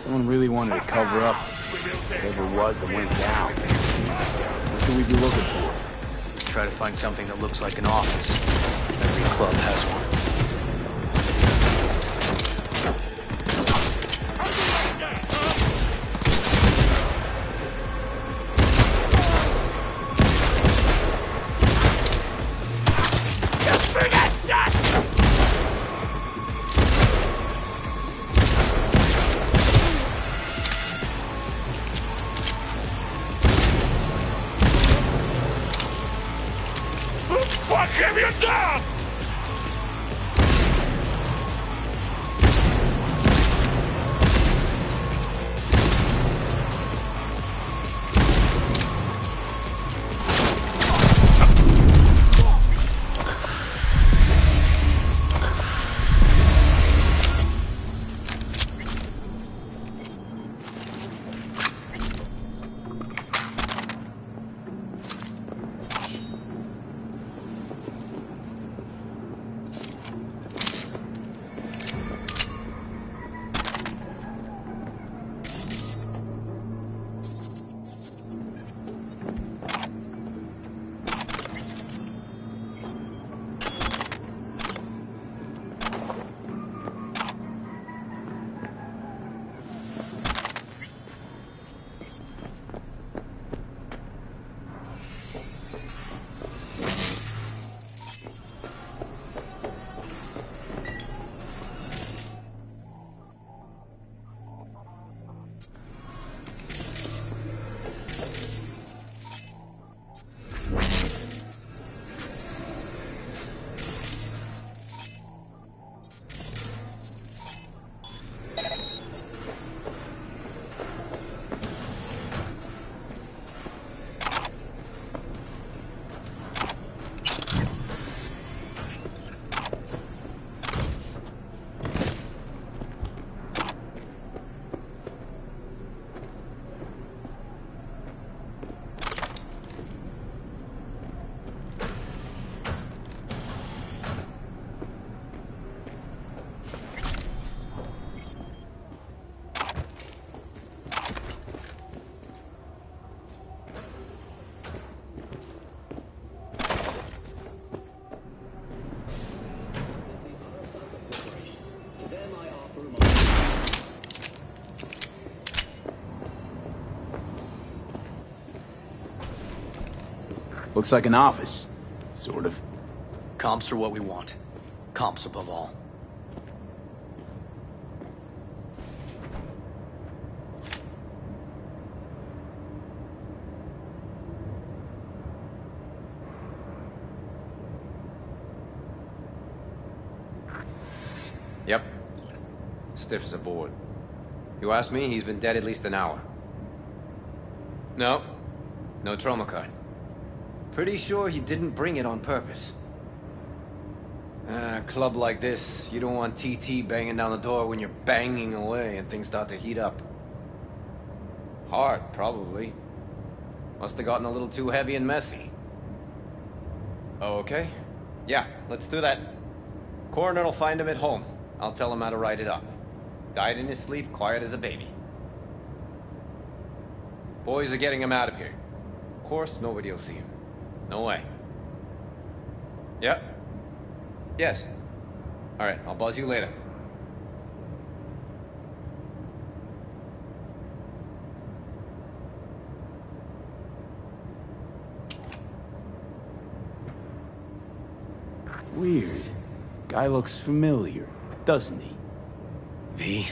Someone really wanted to cover up whatever it was that went down. What should we be looking for? Try to find something that looks like an office. Every club has one. Fuck him, you're down! Looks like an office. Sort of. Comps are what we want. Comps above all. Yep. Stiff as a board. You ask me, he's been dead at least an hour. No. No trauma card. Pretty sure he didn't bring it on purpose. A club like this, you don't want TT banging down the door when you're banging away and things start to heat up. Hard, probably. Must have gotten a little too heavy and messy. Oh, okay? Yeah, let's do that. Coroner will find him at home. I'll tell him how to write it up. Died in his sleep, quiet as a baby. Boys are getting him out of here. Of course, nobody will see him. No way. Yep. Yes. Alright, I'll buzz you later. Weird. Guy looks familiar, doesn't he? V,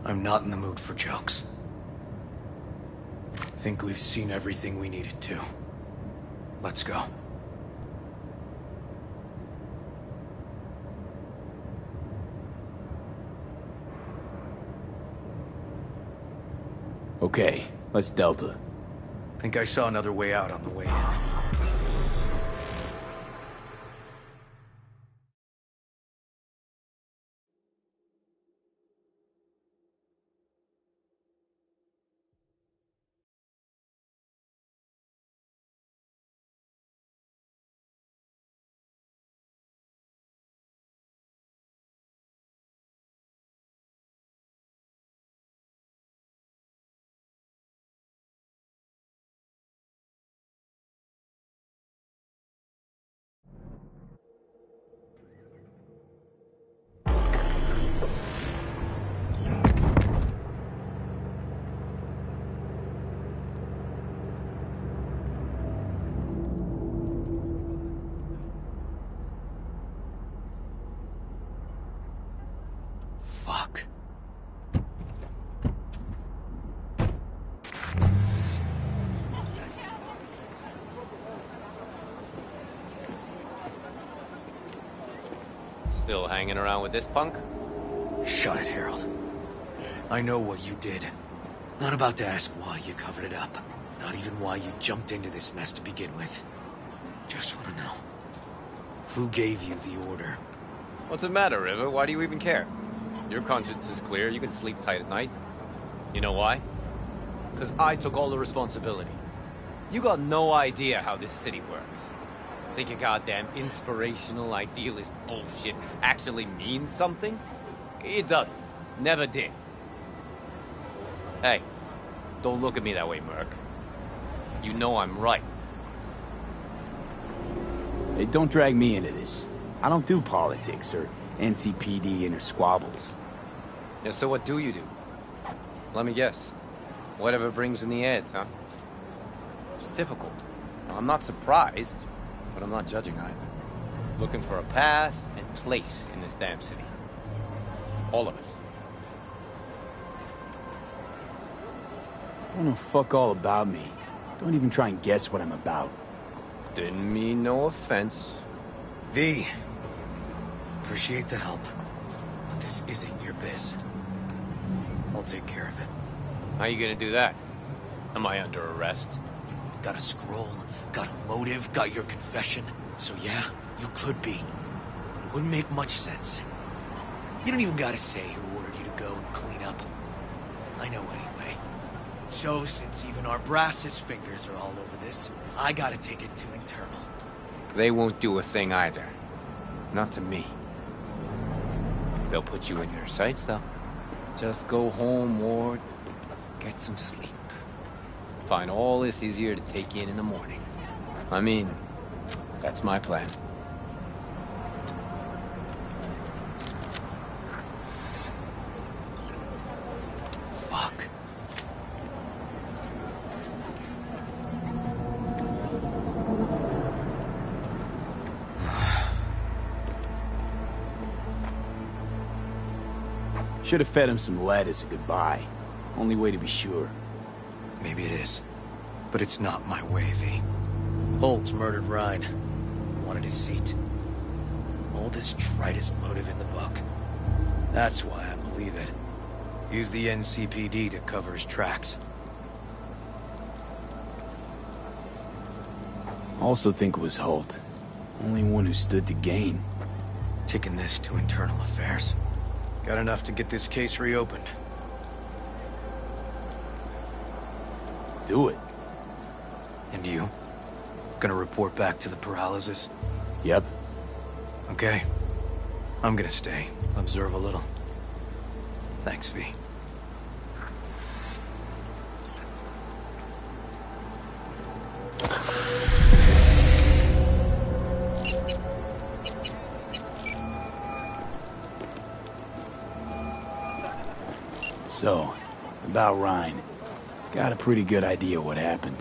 I'm not in the mood for jokes. Think we've seen everything we needed to. Let's go. Okay, let's Delta. Think I saw another way out on the way in. Still hanging around with this punk? Shut it, Harold. I know what you did. Not about to ask why you covered it up. Not even why you jumped into this mess to begin with. Just want to know. Who gave you the order? What's the matter, River? Why do you even care? Your conscience is clear. You can sleep tight at night. You know why? Because I took all the responsibility. You got no idea how this city works. Think your goddamn inspirational, idealist bullshit actually means something? It doesn't. Never did. Hey, don't look at me that way, Merc. You know I'm right. Hey, don't drag me into this. I don't do politics or NCPD inner squabbles. Yeah, so what do you do? Let me guess. Whatever brings in the ads, huh? It's typical. Now, I'm not surprised, but I'm not judging either. Looking for a path and place in this damn city. All of us. Don't know fuck all about me. Don't even try and guess what I'm about. Didn't mean no offense. V. Appreciate the help, but this isn't your biz. I'll take care of it. How you gonna do that? Am I under arrest? Got a scroll, got a motive, got your confession. So yeah, you could be. But it wouldn't make much sense. You don't even gotta say who ordered you to go and clean up. I know anyway. So since even our brass's fingers are all over this, I gotta take it to internal. They won't do a thing either. Not to me. They'll put you in their sights, though. Just go home or get some sleep. Find all this easier to take in the morning. I mean, that's my plan. Fuck. Should have fed him some lead as a goodbye. Only way to be sure. Maybe it is. But it's not my way, V. Holtz murdered Ryan. Wanted his seat. Oldest, tritest motive in the book. That's why I believe it. Used the NCPD to cover his tracks. Also think it was Holt. Only one who stood to gain. Taking this to internal affairs. Got enough to get this case reopened. Do it. And you? Gonna report back to the paralysis? Yep. Okay. I'm gonna stay. Observe a little. Thanks, V. So, about Ryan. Got a pretty good idea what happened.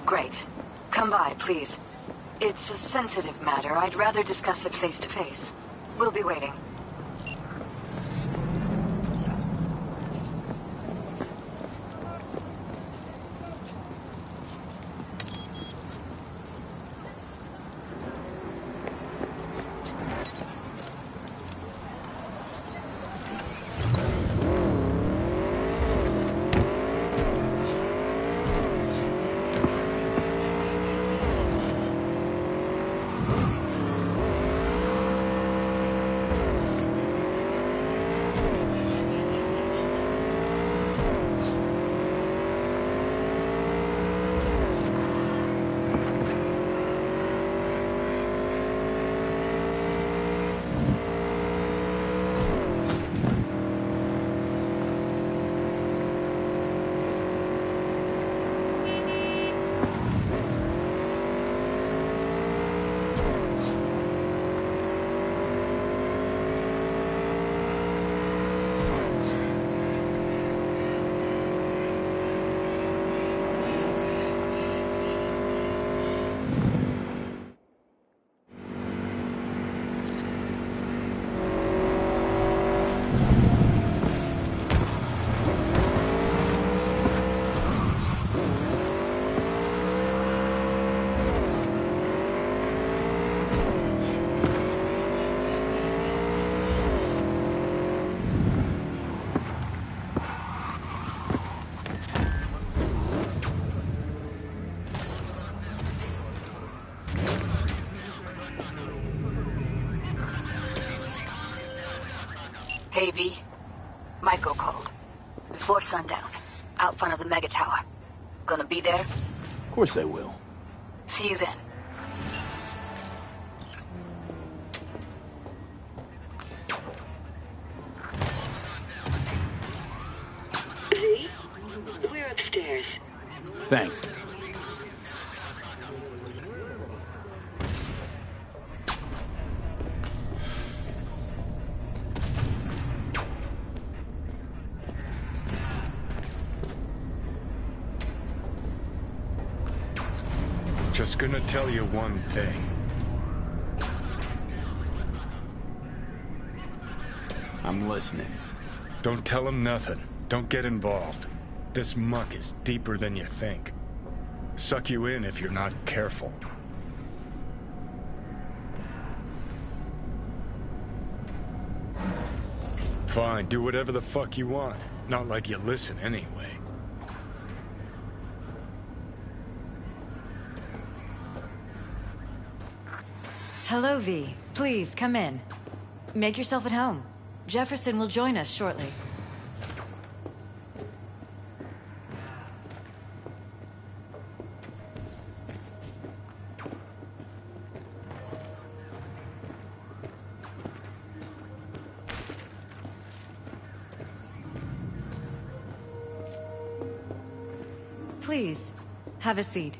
Great. Come by, please. It's a sensitive matter. I'd rather discuss it face to face. We'll be waiting. V, Michael called. Before sundown, out front of the Mega Tower. Gonna be there? Of course I will. See you then. V, we're upstairs. Thanks. Just gonna tell you one thing. I'm listening. Don't tell him nothing. Don't get involved. This muck is deeper than you think. Suck you in if you're not careful. Fine, do whatever the fuck you want. Not like you listen anyway. Hello, V. Please, come in. Make yourself at home. Jefferson will join us shortly. Please, have a seat.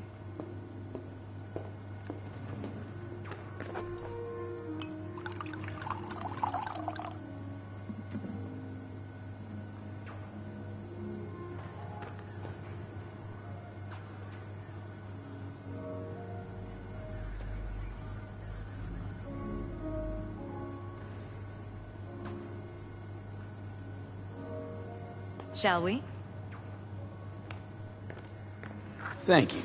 Shall we? Thank you.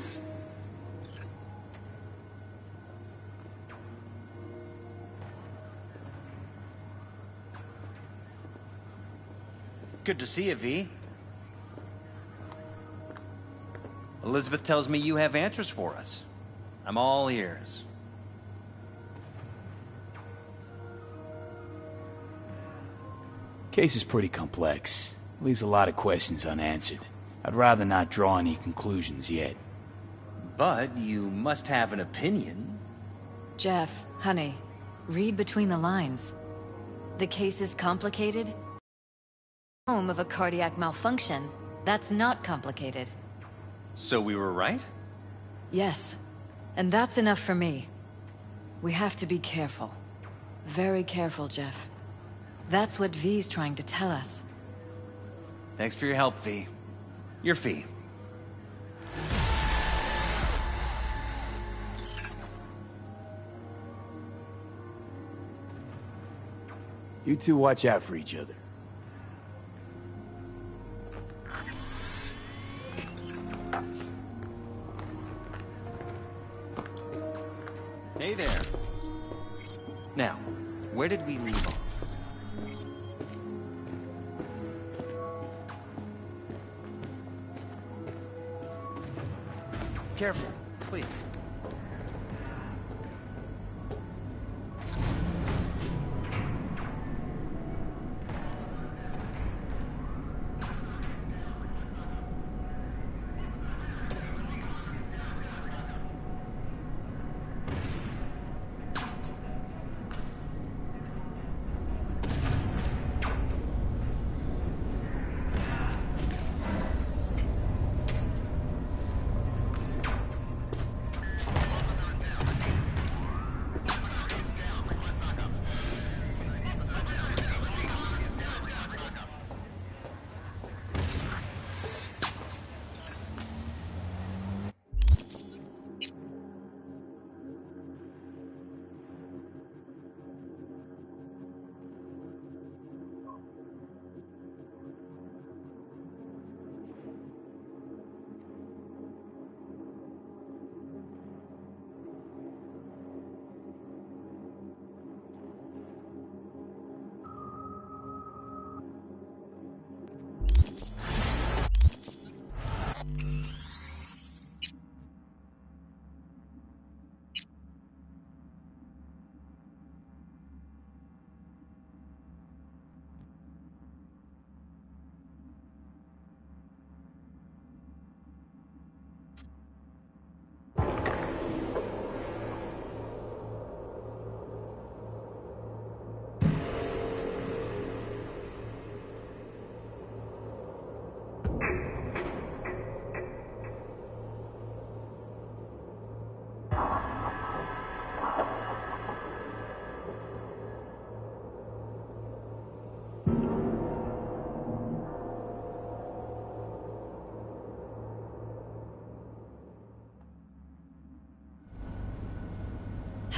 Good to see you, V. Elizabeth tells me you have answers for us. I'm all ears. Case is pretty complex. Leaves a lot of questions unanswered. I'd rather not draw any conclusions yet. But you must have an opinion. Jeff, honey, read between the lines. The case is complicated. Home of a cardiac malfunction. That's not complicated. So we were right? Yes. And that's enough for me. We have to be careful. Very careful, Jeff. That's what V's trying to tell us. Thanks for your help, V. Your fee. You two watch out for each other. Hey there. Now, where did we leave off? Careful, please.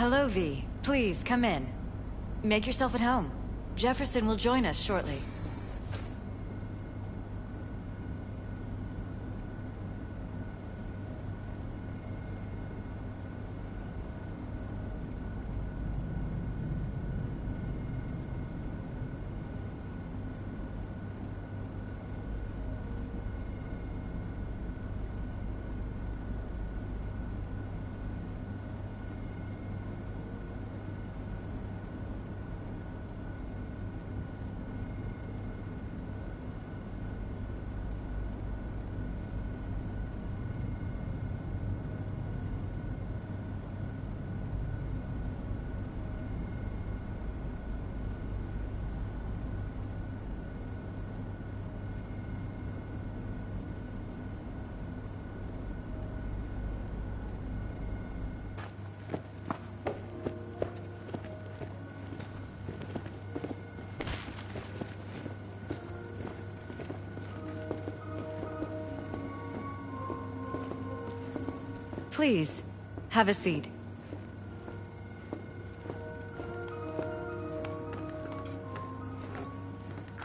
Hello, V. Please, come in. Make yourself at home. Jefferson will join us shortly. Please, have a seat.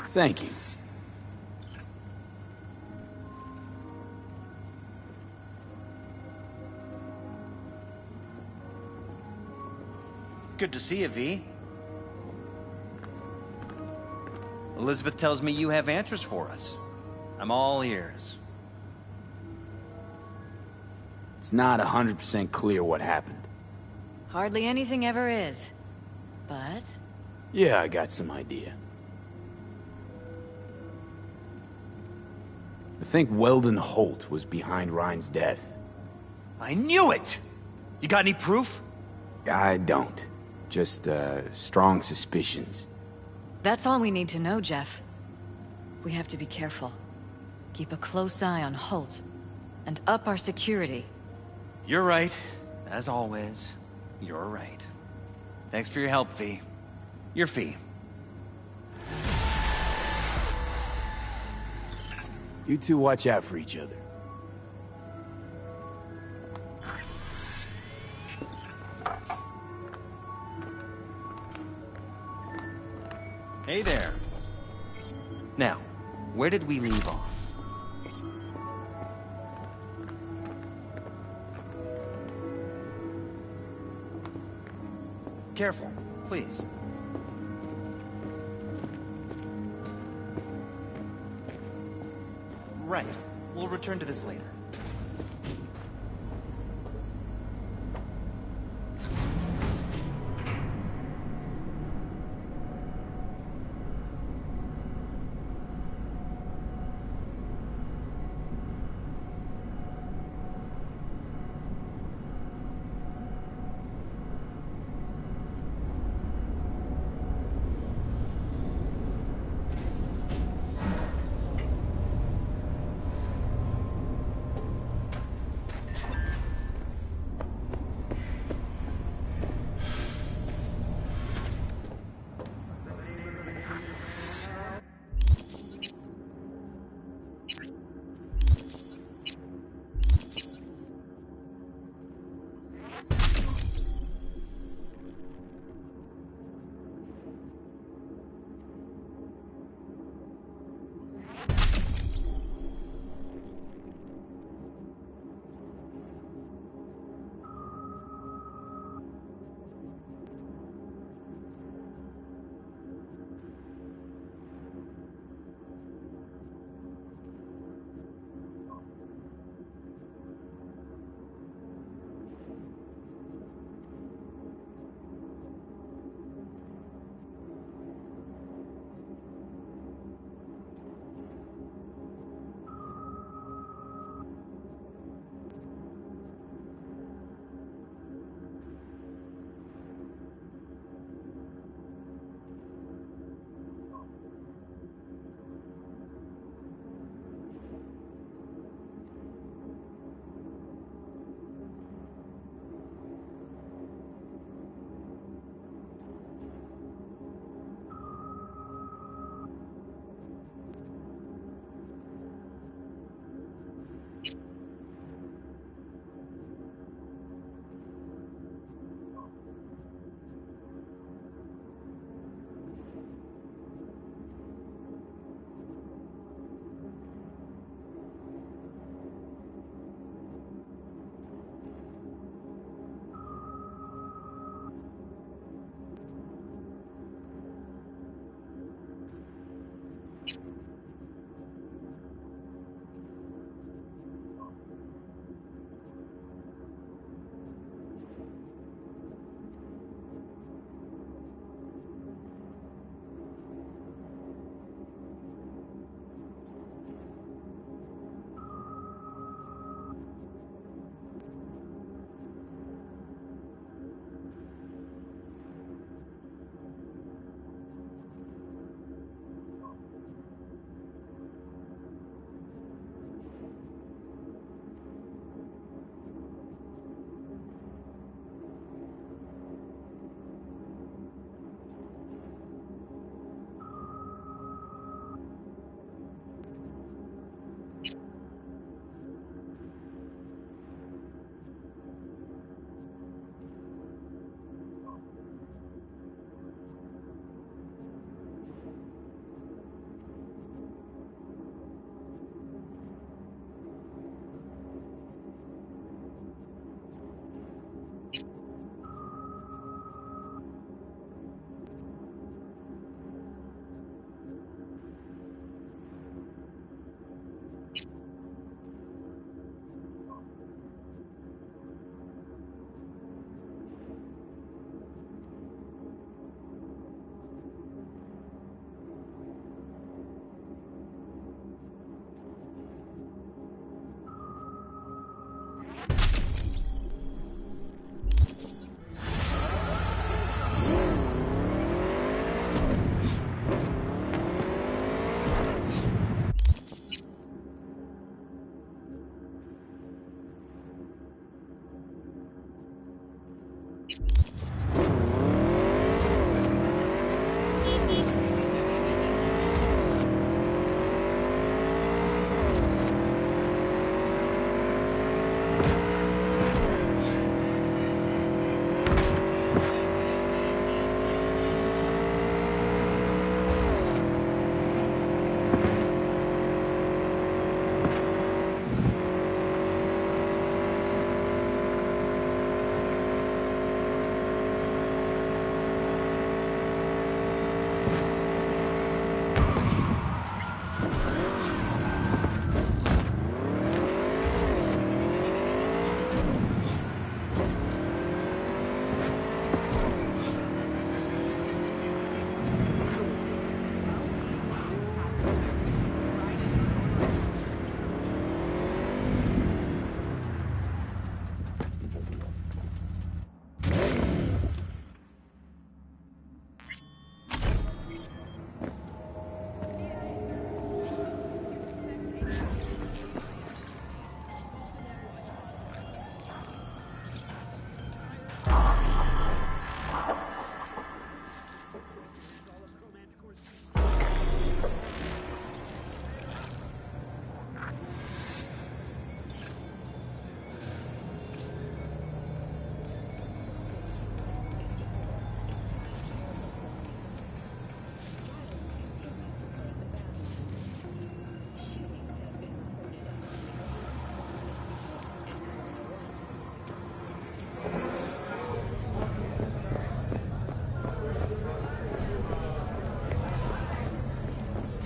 Thank you. Good to see you, V. Elizabeth tells me you have answers for us. I'm all ears. It's not 100% clear what happened. Hardly anything ever is. But... Yeah, I got some idea. I think Weldon Holt was behind Ryan's death. I knew it! You got any proof? I don't. Just, strong suspicions. that's all we need to know, Jeff. We have to be careful. Keep a close eye on Holt. And up our security. You're right. As always, you're right. Thanks for your help, V. Your fee. You two watch out for each other. Hey there. Now, where did we leave off? Careful, please. Right. We'll return to this later.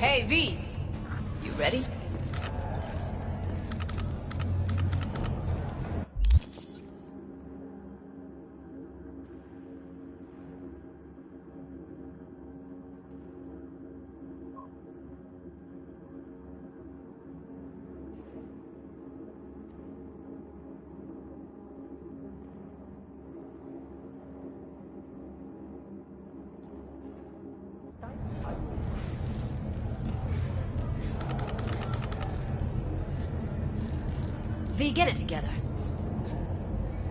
Hey, V! You ready? V, get it together.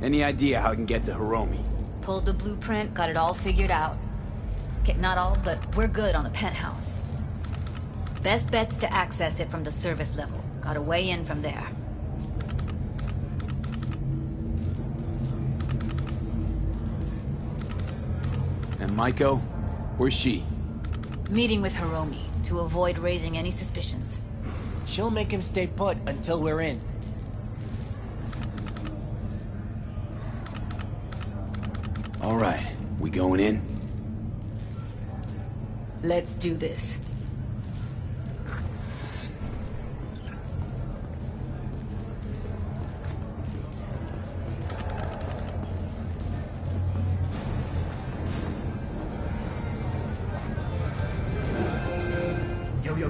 Any idea how I can get to Hiromi? Pulled the blueprint, got it all figured out. Okay, not all, but we're good on the penthouse. Best bet's to access it from the service level. Got a way in from there. And Maiko? Where's she? Meeting with Hiromi, to avoid raising any suspicions. She'll make him stay put until we're in. All right, we going in? Let's do this.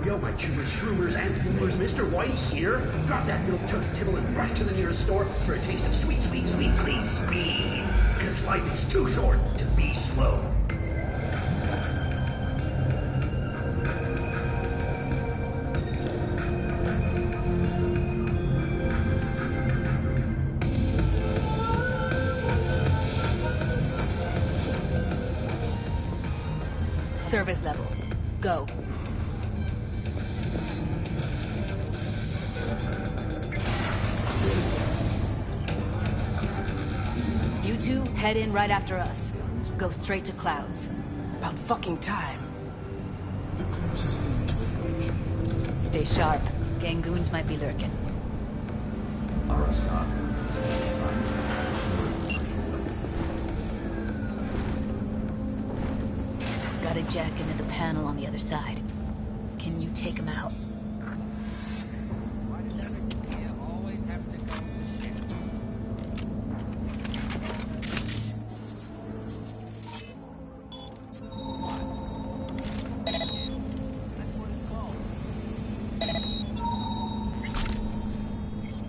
Yo, my chewers, shroomers, and boomers, Mr. White here. Drop that milk toast tibble and rush to the nearest store for a taste of sweet, sweet, sweet, clean speed. Because life is too short to be slow. Service level. Go. You two, head in right after us. Go straight to Clouds. About fucking time. Stay sharp. Gangoons might be lurking. Got a jack into the panel on the other side. Can you take him out?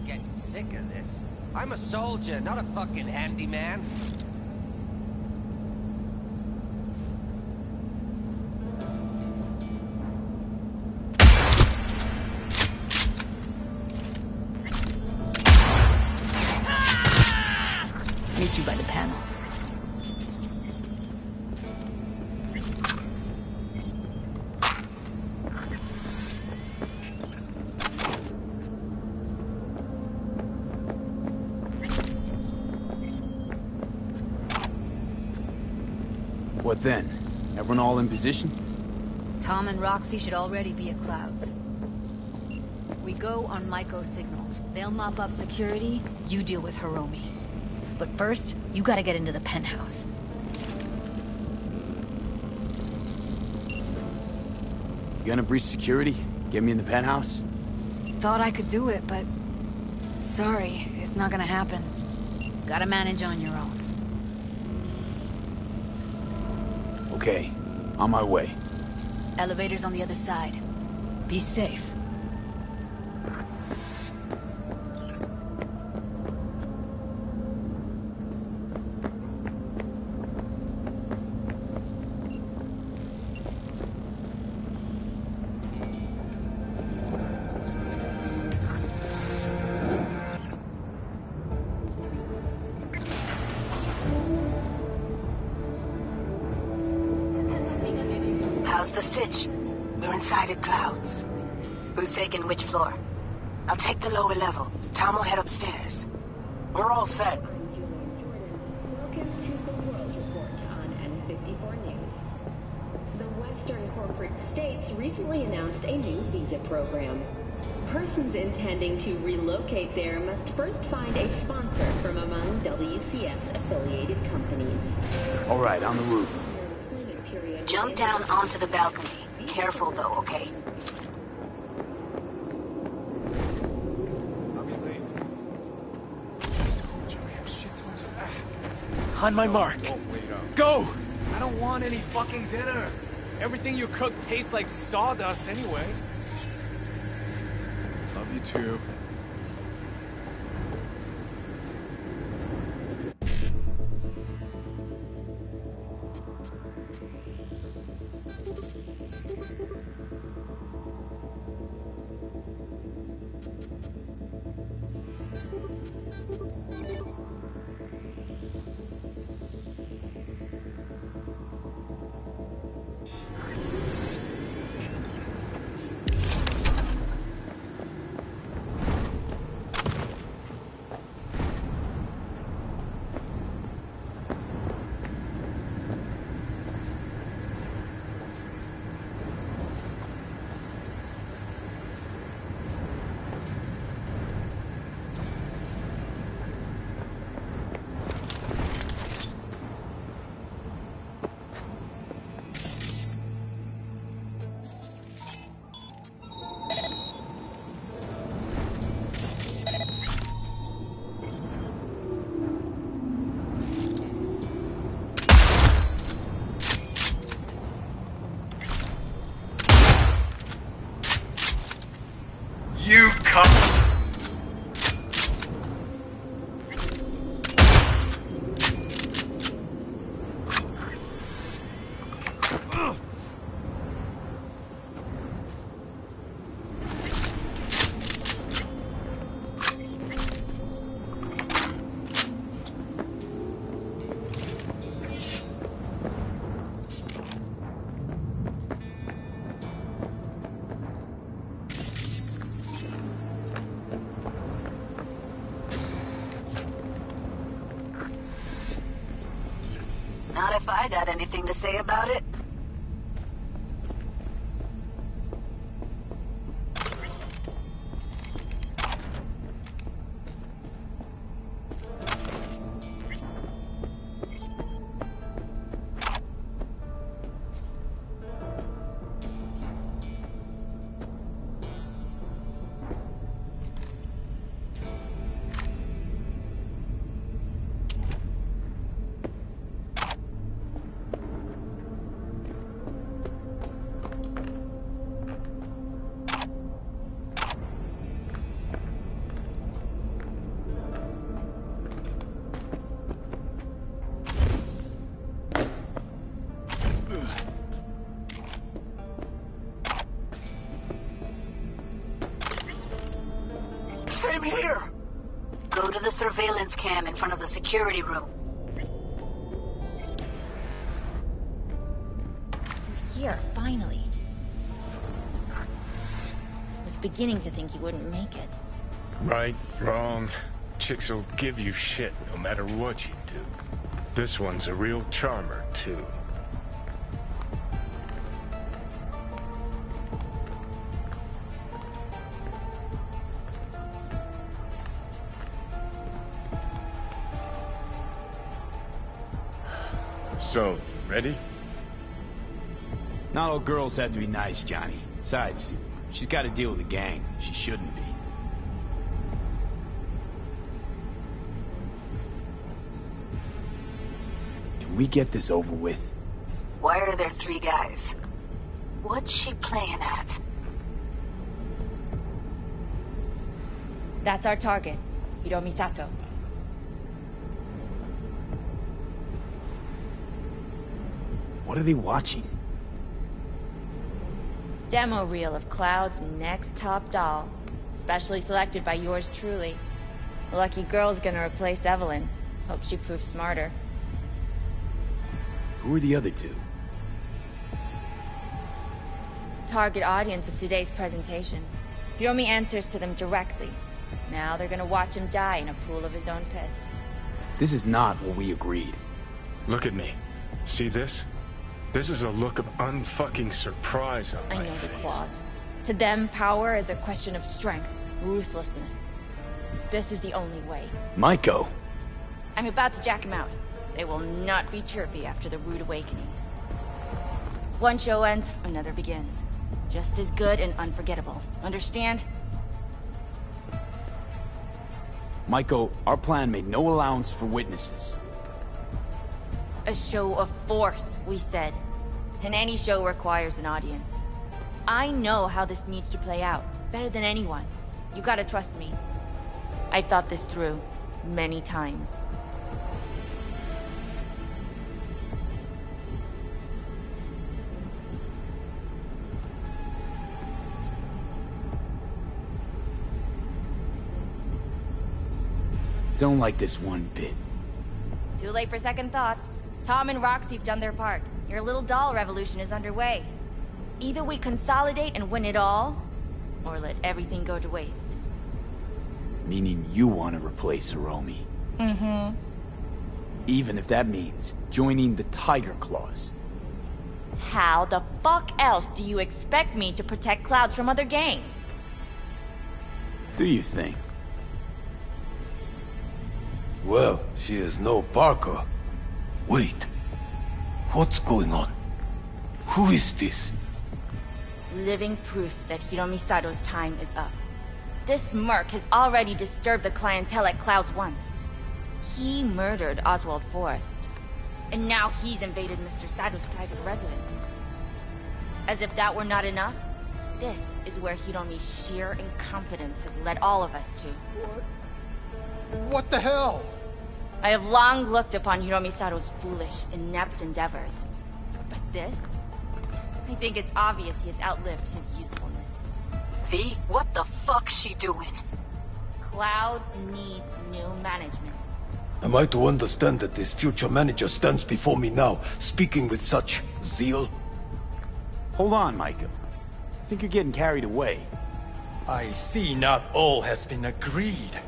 Getting sick of this. I'm a soldier, not a fucking handyman. Meet you by the panel. What then? Everyone all in position? Tom and Roxy should already be at Clouds. We go on Maiko's signal. They'll mop up security, you deal with Hiromi. But first, you gotta get into the penthouse. You gonna breach security? Get me in the penthouse? Thought I could do it, but... sorry, it's not gonna happen. Gotta manage on your own. Okay, on my way. Elevator's on the other side. Be safe. How's the sitch? We're inside at Clouds. Who's taking which floor? I'll take the lower level. Tom will head upstairs. We're all set. Welcome to the World Report on N54 News. The Western corporate states recently announced a new visa program. Persons intending to relocate there must first find a sponsor from among WCS-affiliated companies. All right, on the roof. Jump down onto the balcony. careful though, okay? On my mark. Go! I don't want any fucking dinner. Everything you cook tastes like sawdust anyway. Love you too. You come. Not if I got anything to say about it. Same here! Go to the surveillance cam in front of the security room. Here, finally. I was beginning to think you wouldn't make it. Right, wrong. Chicks will give you shit no matter what you do. This one's a real charmer, too. So, ready? Not all girls have to be nice, Johnny. Besides, she's got to deal with a gang. She shouldn't be. Can we get this over with? Why are there 3 guys? What's she playing at? That's our target, Hiromi Sato. What are they watching? Demo reel of Cloud's next top doll. Specially selected by yours truly. The lucky girl's gonna replace Evelyn. Hope she proves smarter. Who are the other 2? Target audience of today's presentation. Hiromi answers to them directly. Now they're gonna watch him die in a pool of his own piss. This is not what we agreed. Look at me. See this? This is a look of unfucking surprise on my I know face. the claws. To them, power is a question of strength, ruthlessness. This is the only way. Maiko! I'm about to jack him out. They will not be chirpy after the rude awakening. One show ends, another begins. Just as good and unforgettable. Understand? Michael, our plan made no allowance for witnesses. A show of force, we said. And any show requires an audience. I know how this needs to play out, better than anyone. You gotta trust me. I've thought this through, many times. Don't like this one bit. Too late for second thoughts. Tom and Roxy've done their part. Your little doll revolution is underway. Either we consolidate and win it all, or let everything go to waste. Meaning you want to replace Hiromi. Mm-hmm. Even if that means joining the Tiger Claws. How the fuck else do you expect me to protect Clouds from other gangs? Do you think? Well, she is no Parker. Wait. What's going on? Who is this? Living proof that Hiromi Sato's time is up. This merc has already disturbed the clientele at Clouds once. He murdered Oswald Forrest. And now he's invaded Mr. Sato's private residence. As if that were not enough, this is where Hiromi's sheer incompetence has led all of us to. What the hell? I have long looked upon Hiromi Sato's foolish, inept endeavors. But this? I think it's obvious he has outlived his usefulness. V, what the fuck's she doing? Clouds needs new management. Am I to understand that this future manager stands before me now, speaking with such zeal? Hold on, Micah. I think you're getting carried away. I see not all has been agreed.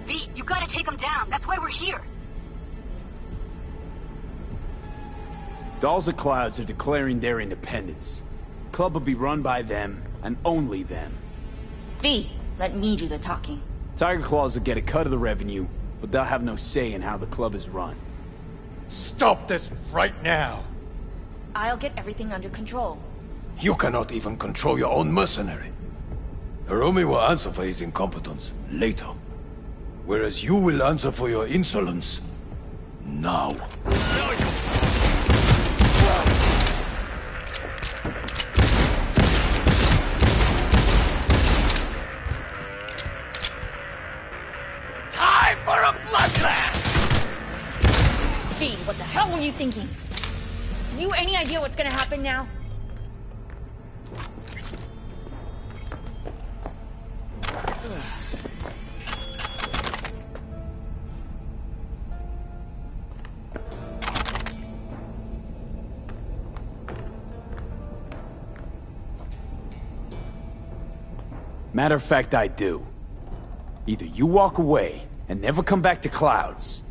V, you gotta take him down. That's why we're here. Dolls of Clouds are declaring their independence. Club will be run by them, and only them. V, let me do the talking. Tiger Claws will get a cut of the revenue, but they'll have no say in how the club is run. Stop this right now! I'll get everything under control. You cannot even control your own mercenary. Hiromi will answer for his incompetence later. Whereas you will answer for your insolence now. Time for a bloodbath! V, what the hell were you thinking? You any idea what's gonna happen now? Matter of fact, I do. Either you walk away and never come back to Clouds,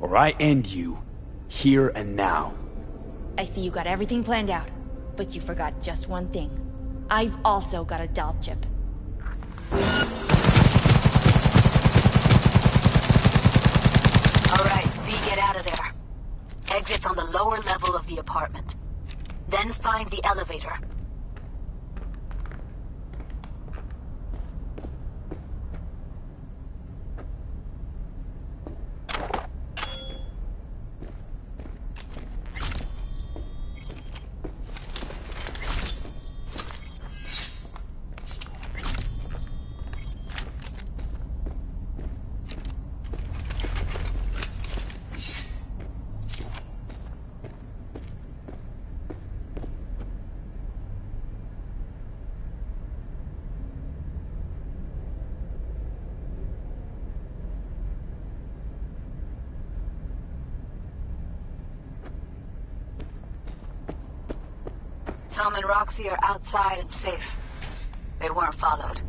or I end you here and now. I see you got everything planned out, but you forgot just one thing. I've also got a doll chip. Alright, V, get out of there. Exit's on the lower level of the apartment. Then find the elevator. Tom and Roxy are outside and safe. They weren't followed.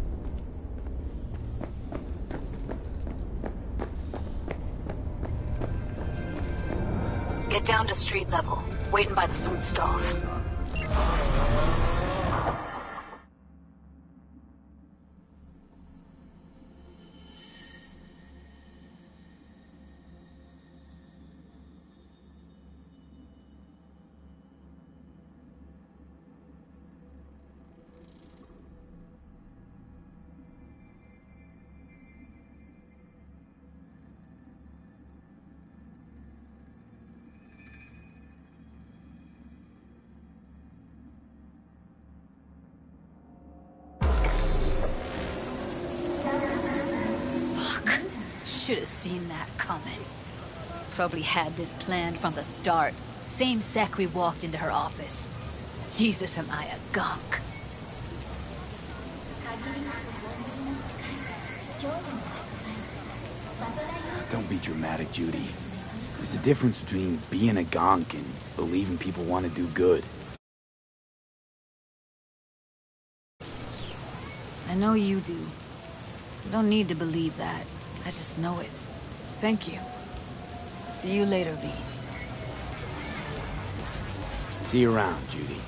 Get down to street level, waiting by the food stalls. Should have seen that coming. Probably had this planned from the start. Same sec we walked into her office. Jesus, am I a gunk. Don't be dramatic, Judy. There's a difference between being a gonk and believing people want to do good. I know you do. You don't need to believe that. I just know it. Thank you. See you later, V. See you around, Judy.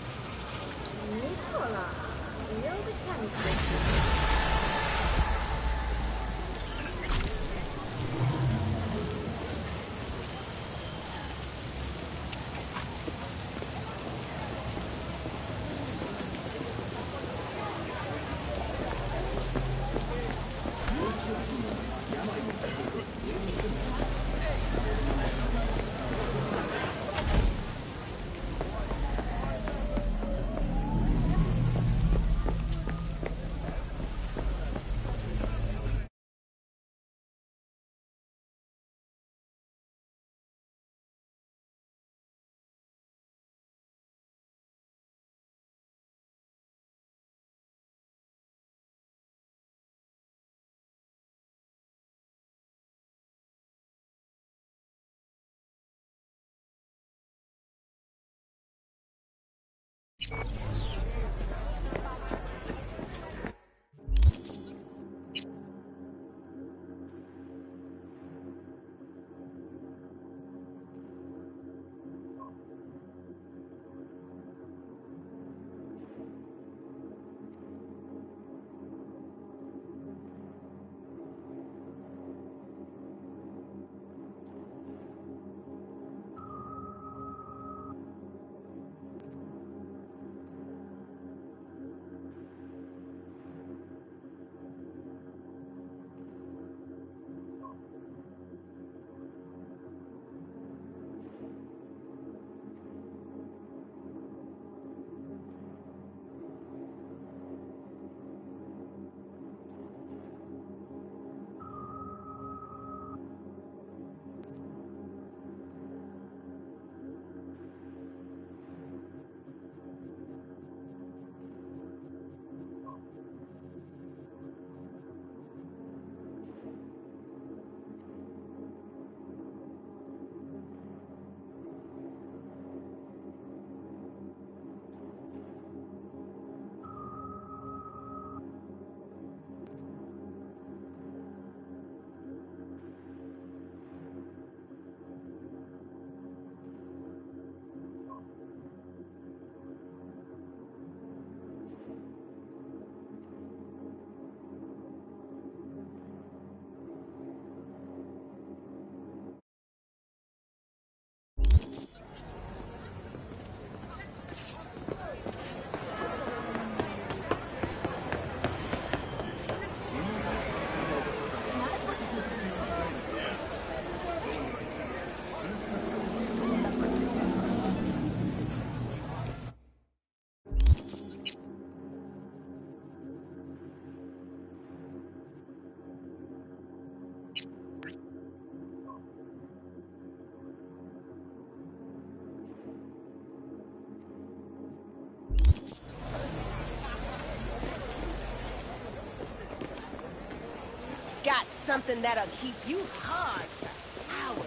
Got something that'll keep you hard for hours.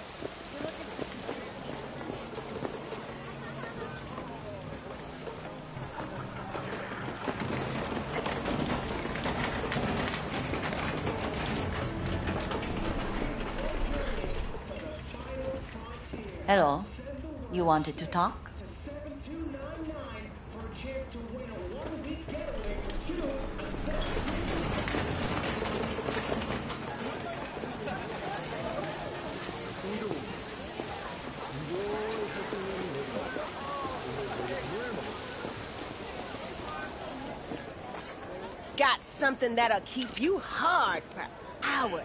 Hello. You wanted to talk? Got something that'll keep you hard for hours.